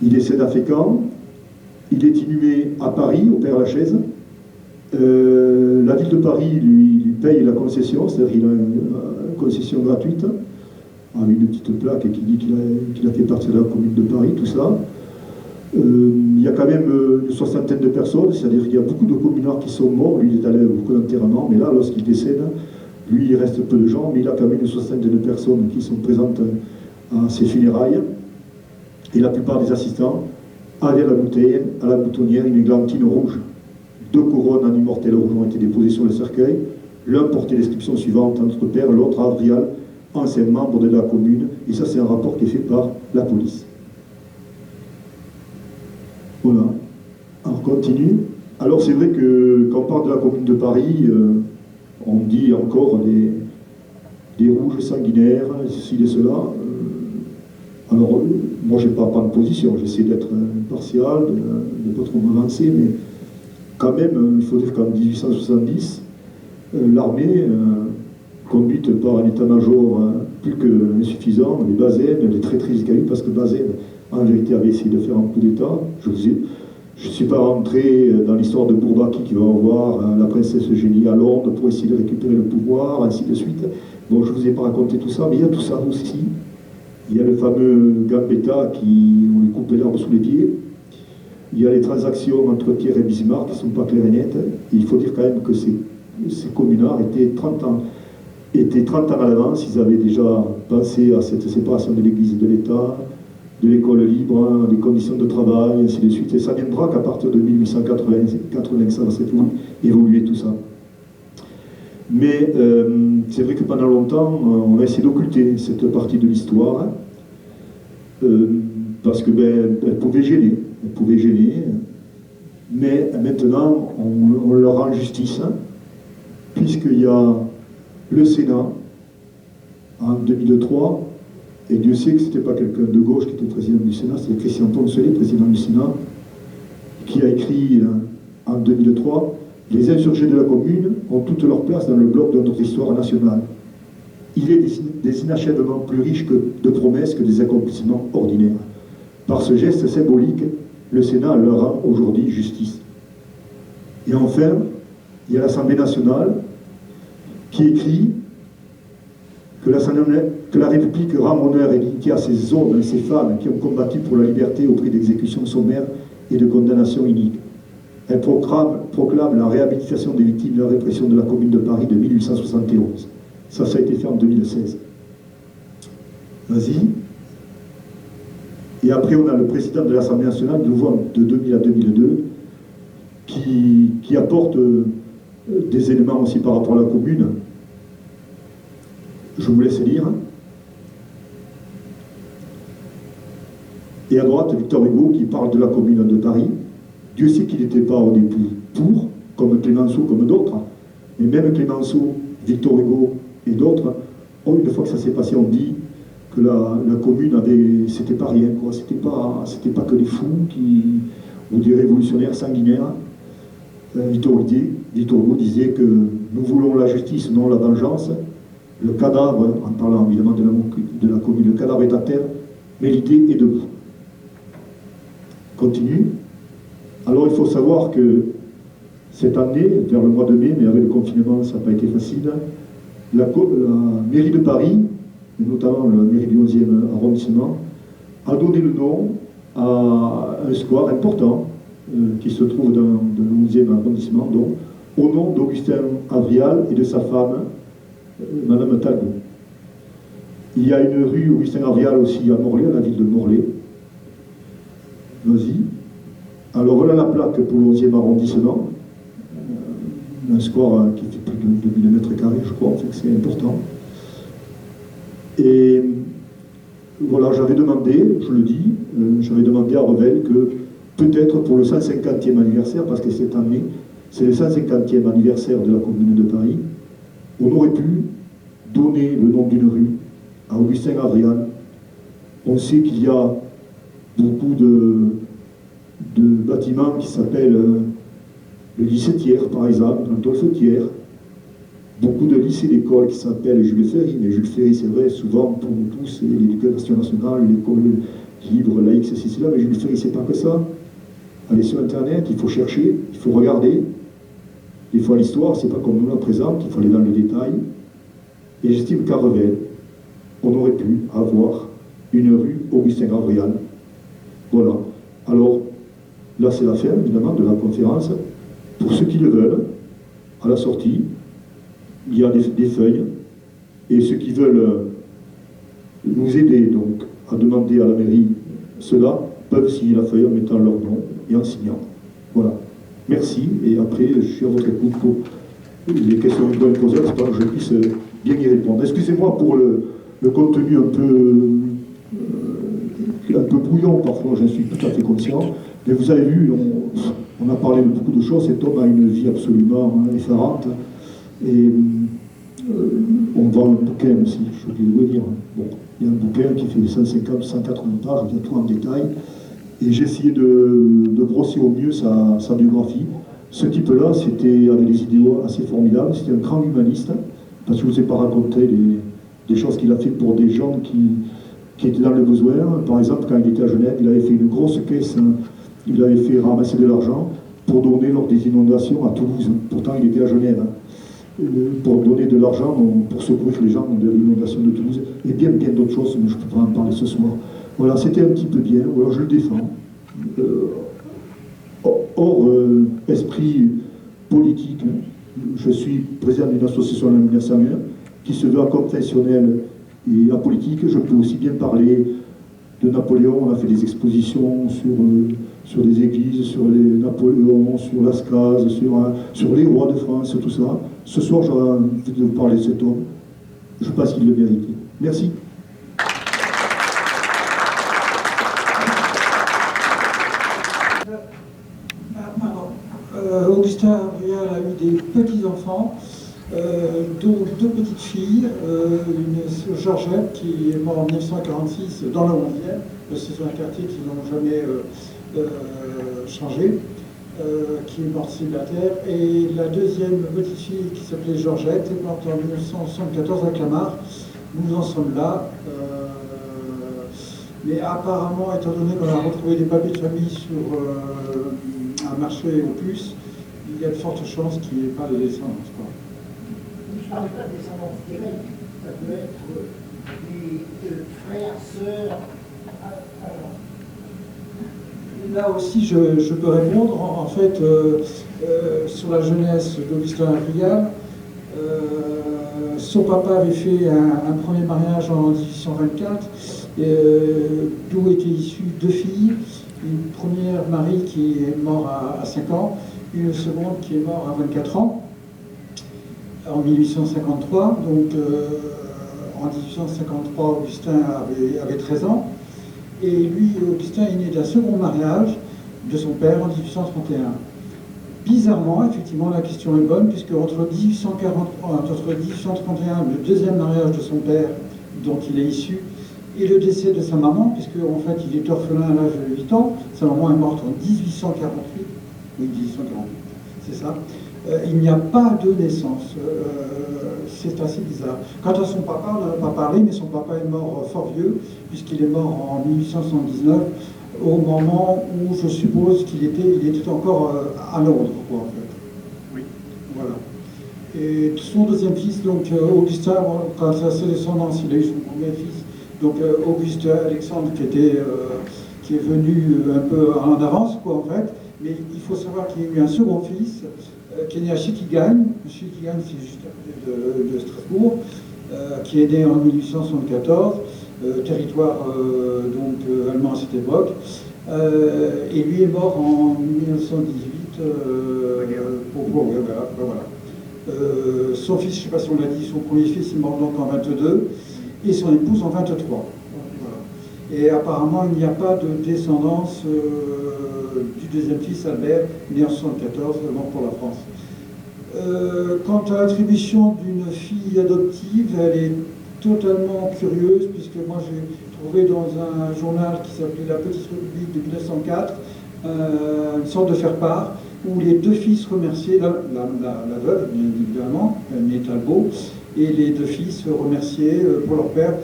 Il décède à Fécamp, il est inhumé à Paris, au Père-Lachaise. La ville de Paris lui paye la concession, c'est-à-dire qu'il a une concession gratuite, avec une petite plaque qui dit qu'il a fait partie de la commune de Paris, tout ça. Il y a quand même une soixantaine de personnes, c'est-à-dire qu'il y a beaucoup de communards qui sont morts. Lui, il est allé à beaucoup d'enterrements, mais là, lorsqu'il décède, lui, il reste peu de gens, mais il a quand même une soixantaine de personnes qui sont présentes à ses funérailles. Et la plupart des assistants avaient à la boutonnière une églantine rouge. 2 couronnes en immortel rouge ont été déposées sur le cercueil. L'un portait l'inscription suivante, notre père, l'autre Avrial, ancien membre de la commune. Et ça, c'est un rapport qui est fait par la police. Voilà. Alors, continue. Alors, c'est vrai que quand on parle de la commune de Paris, on dit encore des rouges sanguinaires, ceci et cela. Alors, moi, je n'ai pas à prendre position, j'essaie d'être impartial, de ne pas trop m'avancer, mais quand même, il faut dire qu'en 1870, l'armée, conduite par un état-major plus que insuffisant, les Bazaine, les traîtrises qu'il y a eu, parce que Bazaine, en vérité, avait essayé de faire un coup d'État. Je ne suis pas rentré dans l'histoire de Bourbaki qui va revoir la princesse Eugénie à Londres pour essayer de récupérer le pouvoir, ainsi de suite. Bon, je ne vous ai pas raconté tout ça, mais il y a tout ça aussi. Il y a le fameux Gambetta qui on lui coupe l'herbe sous les pieds. Il y a les transactions entre Thiers et Bismarck qui ne sont pas claires et nettes. Et il faut dire quand même que ces communards étaient 30 ans à l'avance. Ils avaient déjà pensé à cette séparation de l'Église et de l'État, de l'école libre, des conditions de travail, ainsi de suite. Et ça viendra qu'à partir de 1880, ça va évoluer tout ça. Mais c'est vrai que pendant longtemps, on a essayé d'occulter cette partie de l'histoire, parce que elle pouvait gêner. Elle pouvait gêner. Mais maintenant, on leur rend justice, puisqu'il y a le Sénat, en 2003, et Dieu sait que ce n'était pas quelqu'un de gauche qui était président du Sénat, c'était Christian Poncelet, président du Sénat, qui a écrit en 2003 « Les insurgés de la commune ont toute leur place dans le bloc de notre histoire nationale. Il est des inachèvements plus riches de promesses que des accomplissements ordinaires. Par ce geste symbolique, le Sénat leur rend aujourd'hui justice. » Et enfin, il y a l'Assemblée nationale qui écrit que la République rend honneur et dignité à ces hommes et ces femmes qui ont combattu pour la liberté au prix d'exécutions sommaires et de condamnations iniques. Elle proclame la réhabilitation des victimes de la répression de la Commune de Paris de 1871. Ça a été fait en 2016. Vas-y. Et après, on a le président de l'Assemblée nationale, de 2000 à 2002, qui apporte des éléments aussi par rapport à la commune. Je vous laisse lire. Et à droite, Victor Hugo qui parle de la commune de Paris. Dieu sait qu'il n'était pas au début pour, comme Clémenceau, comme d'autres. Mais même Clémenceau, Victor Hugo et d'autres, une fois que ça s'est passé, on dit que la commune c'était pas rien, quoi. C'était pas que des fous ou des révolutionnaires sanguinaires. Victor Hugo disait que nous voulons la justice, non la vengeance. Le cadavre, en parlant évidemment de la commune, le cadavre est à terre, mais l'idée est debout. Continue. Alors il faut savoir que cette année, vers le mois de mai, mais avec le confinement, ça n'a pas été facile, la mairie de Paris, et notamment la mairie du 11e arrondissement, a donné le nom à un square important qui se trouve dans le 11e arrondissement, donc, au nom d'Augustin Avrial et de sa femme, Madame Talbot. Il y a une rue Augustin Avrial aussi à Morlaix, à la ville de Morlaix. Vas-y. Alors voilà la plaque pour le 11e arrondissement. Un square qui fait plus de 2000 mètres carrés, je crois, en fait, c'est important. Et voilà, j'avais demandé, je le dis, j'avais demandé à Revel que peut-être pour le 150e anniversaire, parce que cette année, c'est le 150e anniversaire de la Commune de Paris, on aurait pu donner le nom d'une rue à Augustin Avrial. On sait qu'il y a beaucoup de bâtiments qui s'appellent le lycée Thiers, par exemple, Adolphe Thiers. Beaucoup de lycées d'écoles qui s'appellent Jules Ferry, mais Jules Ferry, c'est vrai, souvent pour nous tous, c'est l'éducation nationale, l'école libre, laïque, ceci, cela, mais Jules Ferry, c'est pas que ça. Allez sur Internet, il faut chercher, il faut regarder. Des fois, l'histoire, c'est pas comme nous la présente, il faut aller dans le détail. Et j'estime qu'à Revel, on aurait pu avoir une rue Augustin Avrial. Voilà. Alors, là, c'est la fin, évidemment, de la conférence. Pour ceux qui le veulent, à la sortie, il y a des feuilles. Et ceux qui veulent nous aider, donc, à demander à la mairie cela, peuvent signer la feuille en mettant leur nom et en signant. Voilà. Merci. Et après, je suis à votre écoute pour les questions que vous pouvez me poser, j'espère que je puisse bien y répondre. Excusez-moi pour le contenu un peu brouillon parfois, j'en suis tout à fait conscient. Mais vous avez vu, on a parlé de beaucoup de choses. Cet homme a une vie absolument effarante. Et on vend un bouquin aussi, je voulais vous dire. Bon, il y a un bouquin qui fait 150, 180 pages, il y a tout en détail. Et j'ai essayé de brosser au mieux sa biographie. Ce type-là, avait des idéaux assez formidables. C'était un grand humaniste, parce que je ne vous ai pas raconté des choses qu'il a fait pour des gens qui étaient dans le besoin. Par exemple, quand il était à Genève, il avait fait une grosse caisse, il avait fait ramasser de l'argent pour donner lors des inondations à Toulouse. Pourtant, il était à Genève. Pour donner de l'argent pour secourir les gens de l'inondation de Toulouse. Et bien d'autres choses, mais je ne peux pas en parler ce soir. Voilà, c'était un petit peu bien, alors je le défends. Hors esprit politique, je suis président d'une association en 1901 qui se veut confessionnelle et apolitique. Je peux aussi bien parler de Napoléon. On a fait des expositions sur les églises, sur les Napoléon, sur Lascaz, sur les rois de France, tout ça. Ce soir, j'aurais envie de vous parler de cet homme. Je pense qu'il le méritait. Merci. Augustin Abrial a eu des petits-enfants, dont deux petites filles, une Georgette qui est morte en 1946 dans le 11e, c'est un quartier qu'ils n'ont jamais changé, qui est morte célibataire, et la deuxième petite fille qui s'appelait Georgette est morte en 1974 à Clamart. Nous en sommes là. Mais apparemment, étant donné qu'on a retrouvé des papiers de famille sur un marché aux puces, il y a de fortes chances qu'il n'y ait pas de descendance. Je ne parle pas de descendance directe, ça peut être des frères, sœurs. Là aussi, je peux répondre. En fait, sur la jeunesse d'Augustin Abrial, son papa avait fait un premier mariage en 1824, d'où étaient issues deux filles. Une première, Marie, qui est morte à 5 ans, une seconde qui est morte à 24 ans, en 1853. Donc, en 1853, Augustin avait 13 ans. Et lui, Augustin, est né d'un second mariage de son père en 1831. Bizarrement, effectivement, la question est bonne, puisque entre 1831, le deuxième mariage de son père, dont il est issu, et le décès de sa maman, puisque en fait il est orphelin à l'âge de 8 ans, sa maman est morte en 1848, oui 1848, c'est ça, il n'y a pas de naissance, c'est assez bizarre. Quant à son papa, on n'en a pas parlé, mais son papa est mort fort vieux, puisqu'il est mort en 1879, au moment où je suppose qu'il était encore à Londres, quoi, en fait. Oui. Voilà. Et son deuxième fils, donc Augustin, quant à sa descendance, il a eu son premier fils, donc Augustin Alexandre, qui est venu un peu en avance, quoi, en fait. Mais il faut savoir qu'il y a eu un second fils, qui est né à Schiltigheim. Schiltigheim, c'est juste à côté de Strasbourg, qui est né en 1874. Territoire allemand à cette époque, et lui est mort en 1918 voilà. Son fils, je ne sais pas si on l'a dit, son premier fils est mort donc en 22 et son épouse en 23. Voilà. Et apparemment il n'y a pas de descendance du deuxième fils Albert, né en 1974, mort pour la France. Quant à l'attribution d'une fille adoptive, elle est totalement curieuse, puisque moi j'ai trouvé dans un journal qui s'appelait La Petite République de 1904 une sorte de faire-part où les deux fils remerciaient, la veuve bien évidemment, née Talbot, et les deux fils remerciaient pour leur père,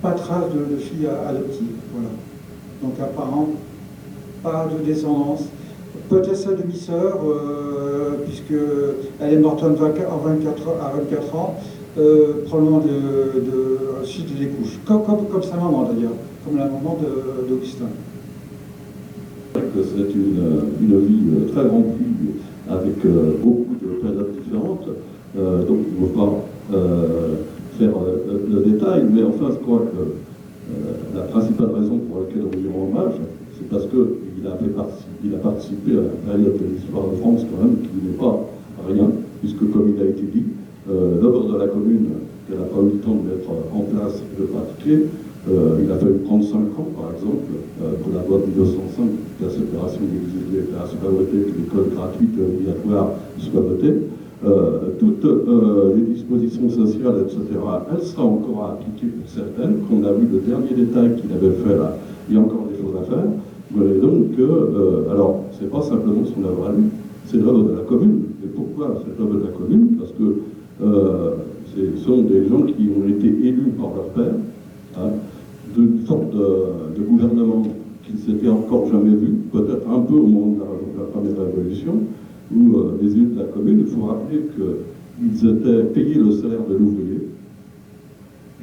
pas de trace de fille adoptive. Voilà. Donc apparemment, pas de descendance. Peut-être sa demi-sœur, puisqu'elle est morte à 24 ans, probablement suite des couches, comme sa maman d'ailleurs, comme la maman d'Augustin. C'est une vie très remplie avec beaucoup de périodes différentes, donc il ne faut pas faire le détail, mais enfin je crois que la principale raison pour laquelle on lui rend hommage, c'est parce qu'il a participé à la période de l'histoire de France quand même, qui n'est pas rien, puisque comme il a été dit, l'œuvre de la commune, qu'elle n'a pas eu le temps de mettre en place et de pratiquer, il a fallu prendre 5 ans, par exemple, pour la loi de 1905, la séparation des églises, la souveraineté, que l'école gratuite obligatoire soit votée. Toutes les dispositions sociales, etc., elles seraient encore à appliquer pour certaines. Qu'on a vu le dernier détail qu'il avait fait là, il y a encore des choses à faire. Vous voyez donc que, alors, c'est pas simplement son œuvre à lui, c'est l'œuvre de la commune. Et pourquoi cette œuvre de la commune? Parce que ce sont des gens qui ont été élus par leur père, hein, d'une sorte de gouvernement qui ne s'était encore jamais vu, peut-être un peu au moment de la première révolution, où les élus de la commune, il faut rappeler qu'ils étaient payés le salaire de l'ouvrier,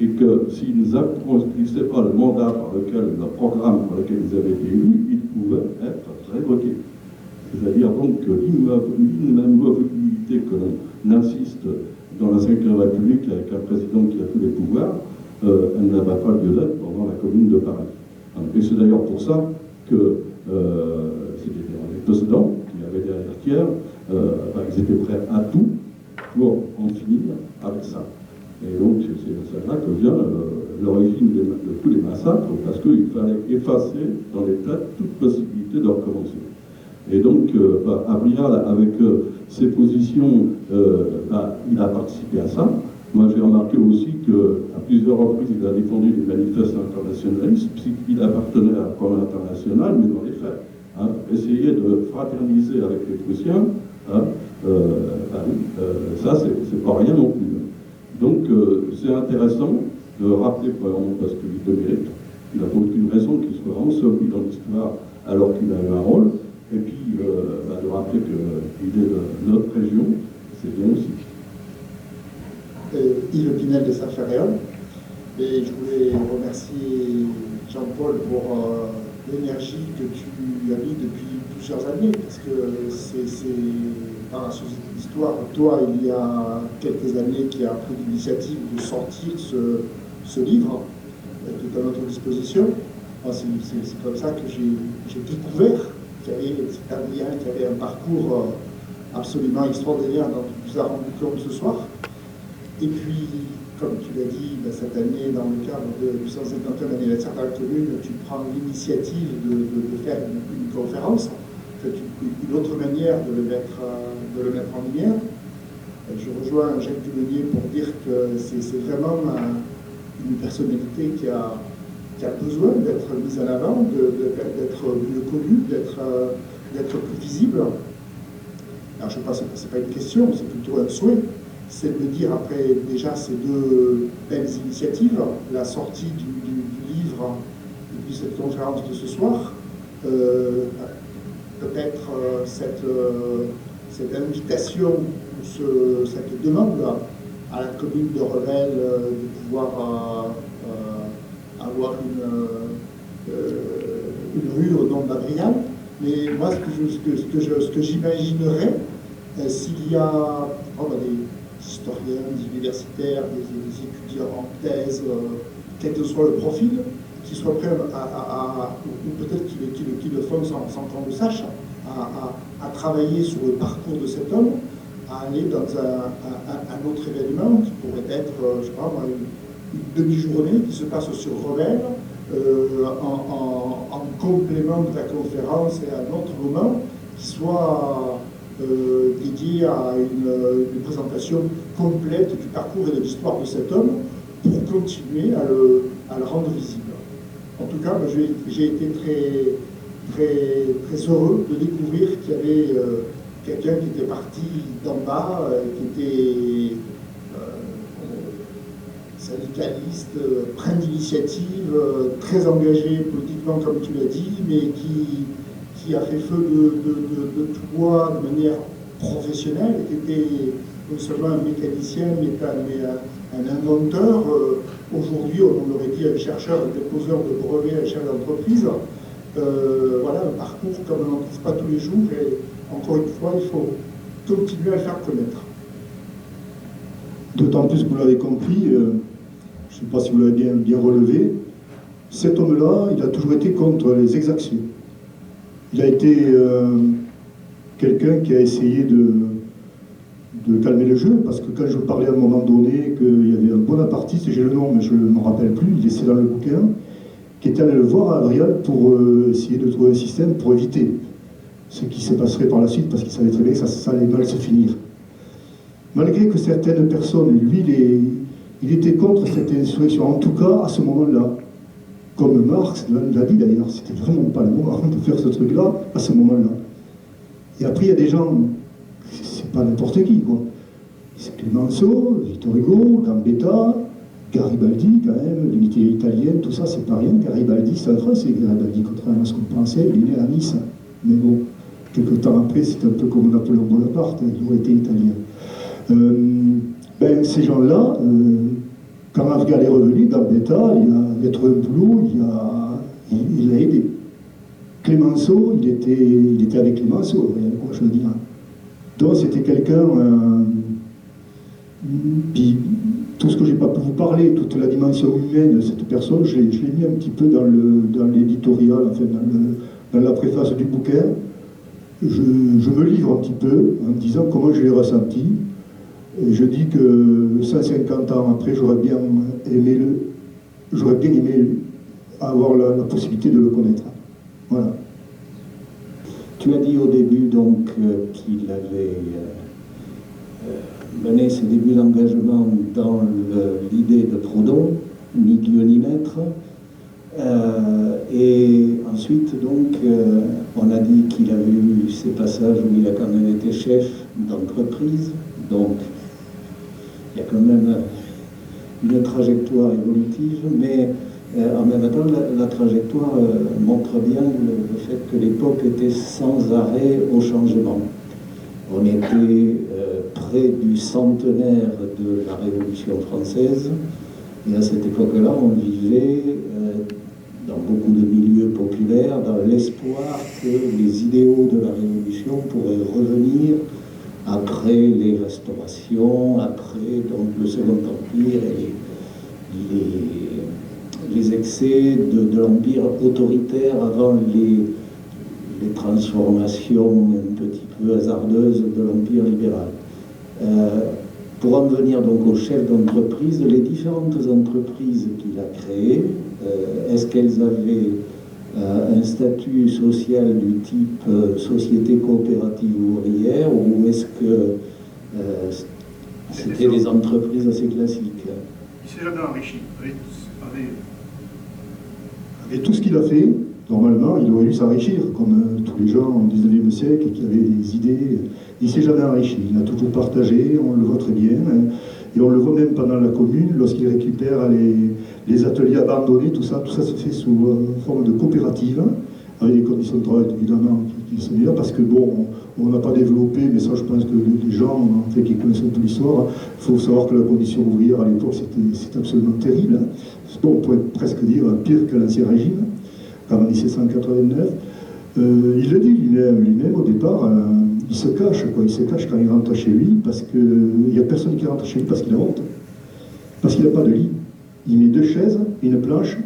et que s'ils n'accomplissaient pas le mandat le programme par lequel ils avaient été élus, ils pouvaient être révoqués. C'est-à-dire donc que l'immobilité que l'on insiste dans la Ve République avec un président qui a tous les pouvoirs, elle n'avait pas lieu d'être pendant la Commune de Paris. Et c'est d'ailleurs pour ça que c'était dans les précédents, qui avaient derrière Thiers, ils étaient prêts à tout pour en finir avec ça. Et donc, c'est là que vient l'origine de tous les massacres, parce qu'il fallait effacer dans les têtes toute possibilité de recommencer. Et donc, Abrial, avec ses positions, il a participé à ça. Moi, j'ai remarqué aussi qu'à plusieurs reprises, il a défendu des manifestes internationalistes, puisqu'il appartenait à la Cour internationale, mais dans les faits. Essayer de fraterniser avec les Prussiens, ça, c'est pas rien non plus. Donc, c'est intéressant de rappeler, vraiment, parce qu'il le mérite, il n'a pas aucune raison qu'il soit enseveli dans l'histoire alors qu'il a eu un rôle, et puis de rappeler qu'il est de notre région, c'est bien aussi. Yves Pinel de Saint-Ferréol, et je voulais remercier Jean-Paul pour l'énergie que tu as mis depuis plusieurs années, parce que c'est dans la société d'histoire, toi, il y a quelques années, qui a pris l'initiative de sortir ce livre, qui est à notre disposition. C'est comme ça que j'ai découvert qu'il y avait cet Adrien qui avait un parcours absolument extraordinaire dont tu nous as rendu compte ce soir. Et puis, comme tu l'as dit, cette année, dans le cadre du 150e anniversaire de la commune, tu prends l'initiative de faire une conférence, une autre manière de le mettre en lumière. Je rejoins Jacques Dulenier pour dire que c'est vraiment une personnalité qui a besoin d'être mise en avant, d'être mieux connue, d'être plus visible. Alors je pense que ce n'est pas une question, c'est plutôt un souhait. C'est de dire, après déjà ces deux belles initiatives, la sortie du livre et puis cette conférence de ce soir, peut-être cette invitation, cette demande à la commune de Revel de pouvoir avoir une rue au nom d'Abrial. Mais moi, ce que j'imaginerais, s'il y a des historiens, des universitaires, des étudiants en thèse, quel que soit le profil, qui soient prêts ou peut-être qui le font sans qu'on le sache, à travailler sur le parcours de cet homme, à aller dans un autre événement qui pourrait être, je sais pas, une demi-journée qui se passe sur Revel, en complément de la conférence et à un autre moment qui soit dédié à une présentation complète du parcours et de l'histoire de cet homme pour continuer à le rendre visible. En tout cas, j'ai été très heureux de découvrir qu'il y avait quelqu'un qui était parti d'en bas, qui était syndicaliste, plein d'initiatives, très engagé politiquement comme tu l'as dit, mais qui a fait feu de tout bois de manière professionnelle, qui était non seulement un mécanicien, mais un inventeur. Aujourd'hui, on aurait dit un chercheur, un déposeur de brevets, un chef d'entreprise. Voilà, un parcours comme on n'en trouve pas tous les jours, et encore une fois, il faut continuer à le faire connaître. D'autant plus que vous l'avez compris, je ne sais pas si vous l'avez bien relevé, cet homme-là, il a toujours été contre les exactions. Il a été quelqu'un qui a essayé de calmer le jeu, parce que quand je vous parlais à un moment donné qu'il y avait un bonapartiste, j'ai le nom mais je ne m'en rappelle plus, il est dans le bouquin, qui était allé le voir à Abrial pour essayer de trouver un système pour éviter ce qui se passerait par la suite, parce qu'il savait très bien que ça allait mal se finir. Malgré que certaines personnes, lui, il était contre cette insurrection, en tout cas à ce moment-là. Comme Marx l'a dit d'ailleurs, c'était vraiment pas le moment de faire ce truc-là à ce moment-là. Et après, il y a des gens, c'est pas n'importe qui, quoi. C'est Clemenceau, Victor Hugo, Gambetta, Garibaldi, quand même, l'unité italienne, tout ça, c'est pas rien. Garibaldi, c'est un Français, Garibaldi, contrairement à ce qu'on pensait, il est né à Nice. Mais bon, quelques temps après, c'est un peu comme Napoléon Bonaparte, il aurait été italien. Ces gens-là, quand Abrial est revenu, Gambetta, il a trouvé un boulot, il a aidé. Clemenceau, il était avec Clemenceau, quoi je veux dire. Donc c'était quelqu'un, puis tout ce que j'ai pas pu vous parler, toute la dimension humaine de cette personne, je l'ai mis un petit peu dans l'éditorial, enfin dans la préface du bouquin, je me livre un petit peu en disant comment je l'ai ressenti. Et je dis que 150 ans après, j'aurais bien aimé avoir la possibilité de le connaître. Voilà. Tu as dit au début donc qu'il avait mené ses débuts d'engagement dans l'idée de Proudhon, ni Dieu ni maître. Et ensuite, donc, on a dit qu'il avait eu ces passages où il a quand même été chef d'entreprise. Donc, il y a quand même une trajectoire évolutive, mais en même temps, la trajectoire montre bien le fait que l'époque était sans arrêt au changement. On était près du centenaire de la Révolution française, et à cette époque-là, on vivait dans beaucoup de milieux populaires dans l'espoir que les idéaux de la Révolution pourraient revenir après les restaurations, après donc, le Second Empire et les excès de l'Empire autoritaire avant les transformations un petit peu hasardeuses de l'Empire libéral. Pour en venir donc au chef d'entreprise, les différentes entreprises qu'il a créées, est-ce qu'elles avaient un statut social du type société coopérative ouvrière, ou est-ce que c'était des entreprises assez classiques? Il s'est jamais enrichi. Avec tout ce qu'il a fait, normalement, il aurait dû s'enrichir, comme tous les gens du XIXe siècle qui avaient des idées. Il ne s'est jamais enrichi. Il a toujours partagé, on le voit très bien. Et on le voit même pendant la Commune, lorsqu'il récupère les ateliers abandonnés, tout ça se fait sous forme de coopérative, avec des conditions de travail évidemment qui sont meilleures, parce que bon, on n'a pas développé, mais ça je pense que les gens en fait, qui connaissent un peu l'histoire, il faut savoir que la condition ouvrière à l'époque c'était absolument terrible. Bon, on pourrait presque dire pire que l'Ancien Régime, avant 1789. Il le dit lui-même au départ, il se cache quand il rentre chez lui, parce qu'il n'y a personne qui rentre chez lui parce qu'il a honte, parce qu'il n'a pas de lit. Il met 2 chaises, une planche,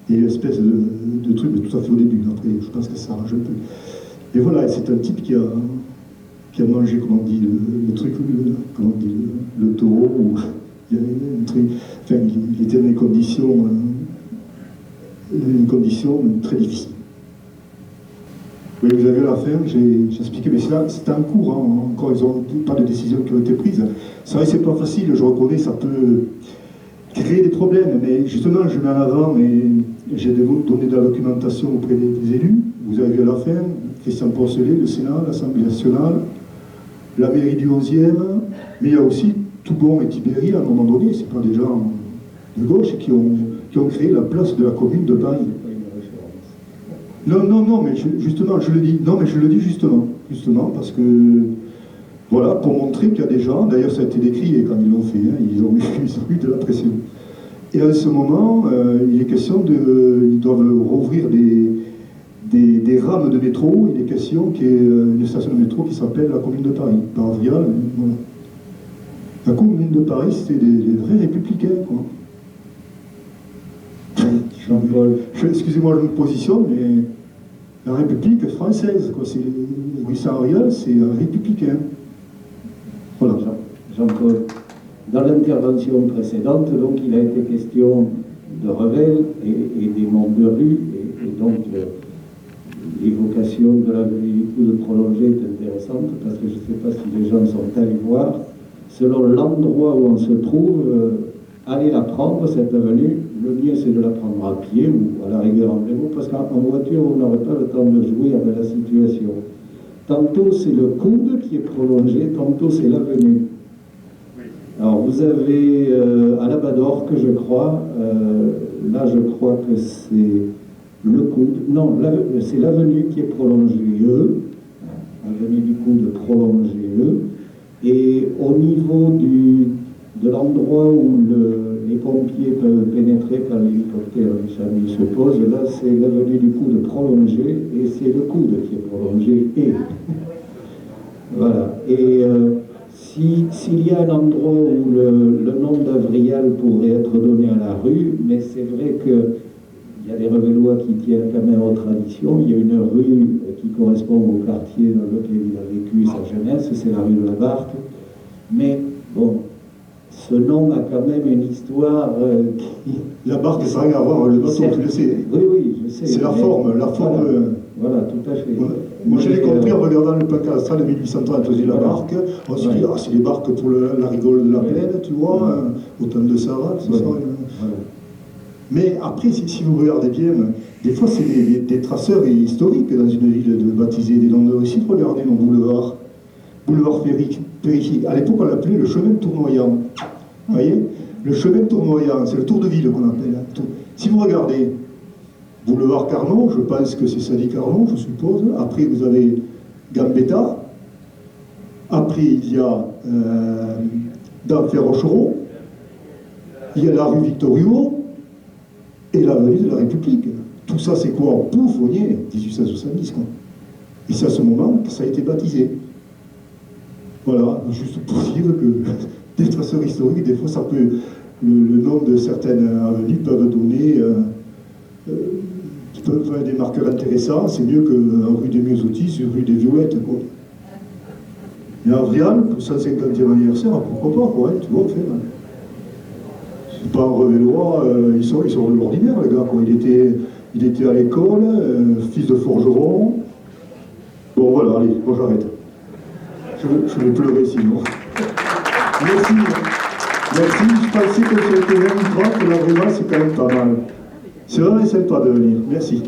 et une espèce de truc, mais tout à fait au début. Après, je pense que ça s'arrange un peu. Et voilà, c'est un type qui a mangé, comment on dit, le truc, comment on dit, le taureau, ou il y avait un truc, enfin, il était dans une condition très difficile. Oui, vous avez à la fin, j'ai expliqué, mais c'est en cours, hein, encore, ils n'ont pas de décisions qui ont été prises. C'est vrai que c'est pas facile, je reconnais, ça peut créer des problèmes, mais justement, je mets en avant, et j'ai donné de la documentation auprès des élus. Vous avez vu à la fin, Christian Poncelet, le Sénat, l'Assemblée nationale, la mairie du 11e, mais il y a aussi Toubon et Tibéri, à un moment donné, c'est pas des gens de gauche qui ont créé la place de la commune de Paris. Non, mais justement, je le dis. Non, mais je le dis justement, parce que, voilà, pour montrer qu'il y a des gens, d'ailleurs ça a été décrit quand ils l'ont fait, hein, ils ont eu de la pression. Et à ce moment, il est question ils doivent rouvrir des rames de métro, il est question qu'il y ait une station de métro qui s'appelle la Commune de Paris, par Avial, voilà. La Commune de Paris, c'était des vrais républicains, quoi. Excusez-moi, je me positionne, mais la République française, quoi. Guy Auriol, c'est un républicain. Voilà. Jean-Paul, dans l'intervention précédente, donc, il a été question de Revel et des noms de rue, et donc l'évocation de l'avenue du Coude prolongée est intéressante, parce que je ne sais pas si les gens sont allés voir. Selon l'endroit où on se trouve, allez la prendre, cette avenue. Le mieux, c'est de la prendre à pied ou à la rigueur en vélo, parce qu'en voiture, on n'aurait pas le temps de jouer avec la situation. Tantôt, c'est le coude qui est prolongé, tantôt, c'est l'avenue. Alors, vous avez à la Badorque, je crois, là, je crois que c'est le coude. Non, c'est l'avenue qui est prolongée, l'avenue du coude prolongée, et au niveau de l'endroit où les pompiers peuvent pénétrer quand l'hélicoptère du SAMU se pose, là c'est l'avenue du coude prolongé, et c'est le coude qui est prolongé, et voilà. Et s'il y a un endroit où le nom d'Avrial pourrait être donné à la rue, mais c'est vrai que il y a des Revellois qui tiennent quand même aux traditions. Il y a une rue qui correspond au quartier dans lequel il a vécu sa jeunesse, c'est la rue de la Barque. Mais bon, ce nom a quand même une histoire qui... La Barque, ça n'a rien à voir avec le bateau, tu le sais. Oui, je sais. C'est la forme. Voilà, tout à fait. Moi, je l'ai compris en regardant le plan cadastral de 1830, on faisait la barque. On se dit, ah, c'est les barques pour la rigole de la plaine, tu vois, autant de Sarah, c'est ça. Mais après, si vous regardez bien, des fois, c'est des traceurs historiques dans une ville de baptiser des noms de réussite. Regardez nos boulevards. Boulevard périphérique. À l'époque, on l'appelait le chemin tournoyant. Vous voyez? Le chemin tournoyant, c'est le tour de ville qu'on appelle. Si vous regardez, boulevard Carnot, je pense que c'est Sadi Carnot, je suppose. Après, vous avez Gambetta. Après, il y a d'Enfer Rochereau. Il y a la rue Victor Hugo et l'avenue de la République. Tout ça, c'est quoi? Pouf, on y est, 1870, quoi. Et c'est à ce moment que ça a été baptisé. Voilà, juste pour dire que des traceurs historiques, des fois, ça peut, le nom de certaines avenues peuvent donner, peuvent faire des marqueurs intéressants. C'est mieux que rue des Myosotis, rue des Violettes, quoi. Et en Vrial, pour son 50e anniversaire, pourquoi pas, quoi, tu vois, en fait. C'est pas un Revellois, ils sont de l'ordinaire, les gars, quoi. Il était à l'école, fils de forgeron. Bon, voilà, allez, bon, j'arrête. Je vais pleurer sinon. Merci. Merci. Je pensais que c'était 23, que là, vraiment, c'est quand même pas mal. C'est vraiment sympa de venir. Merci.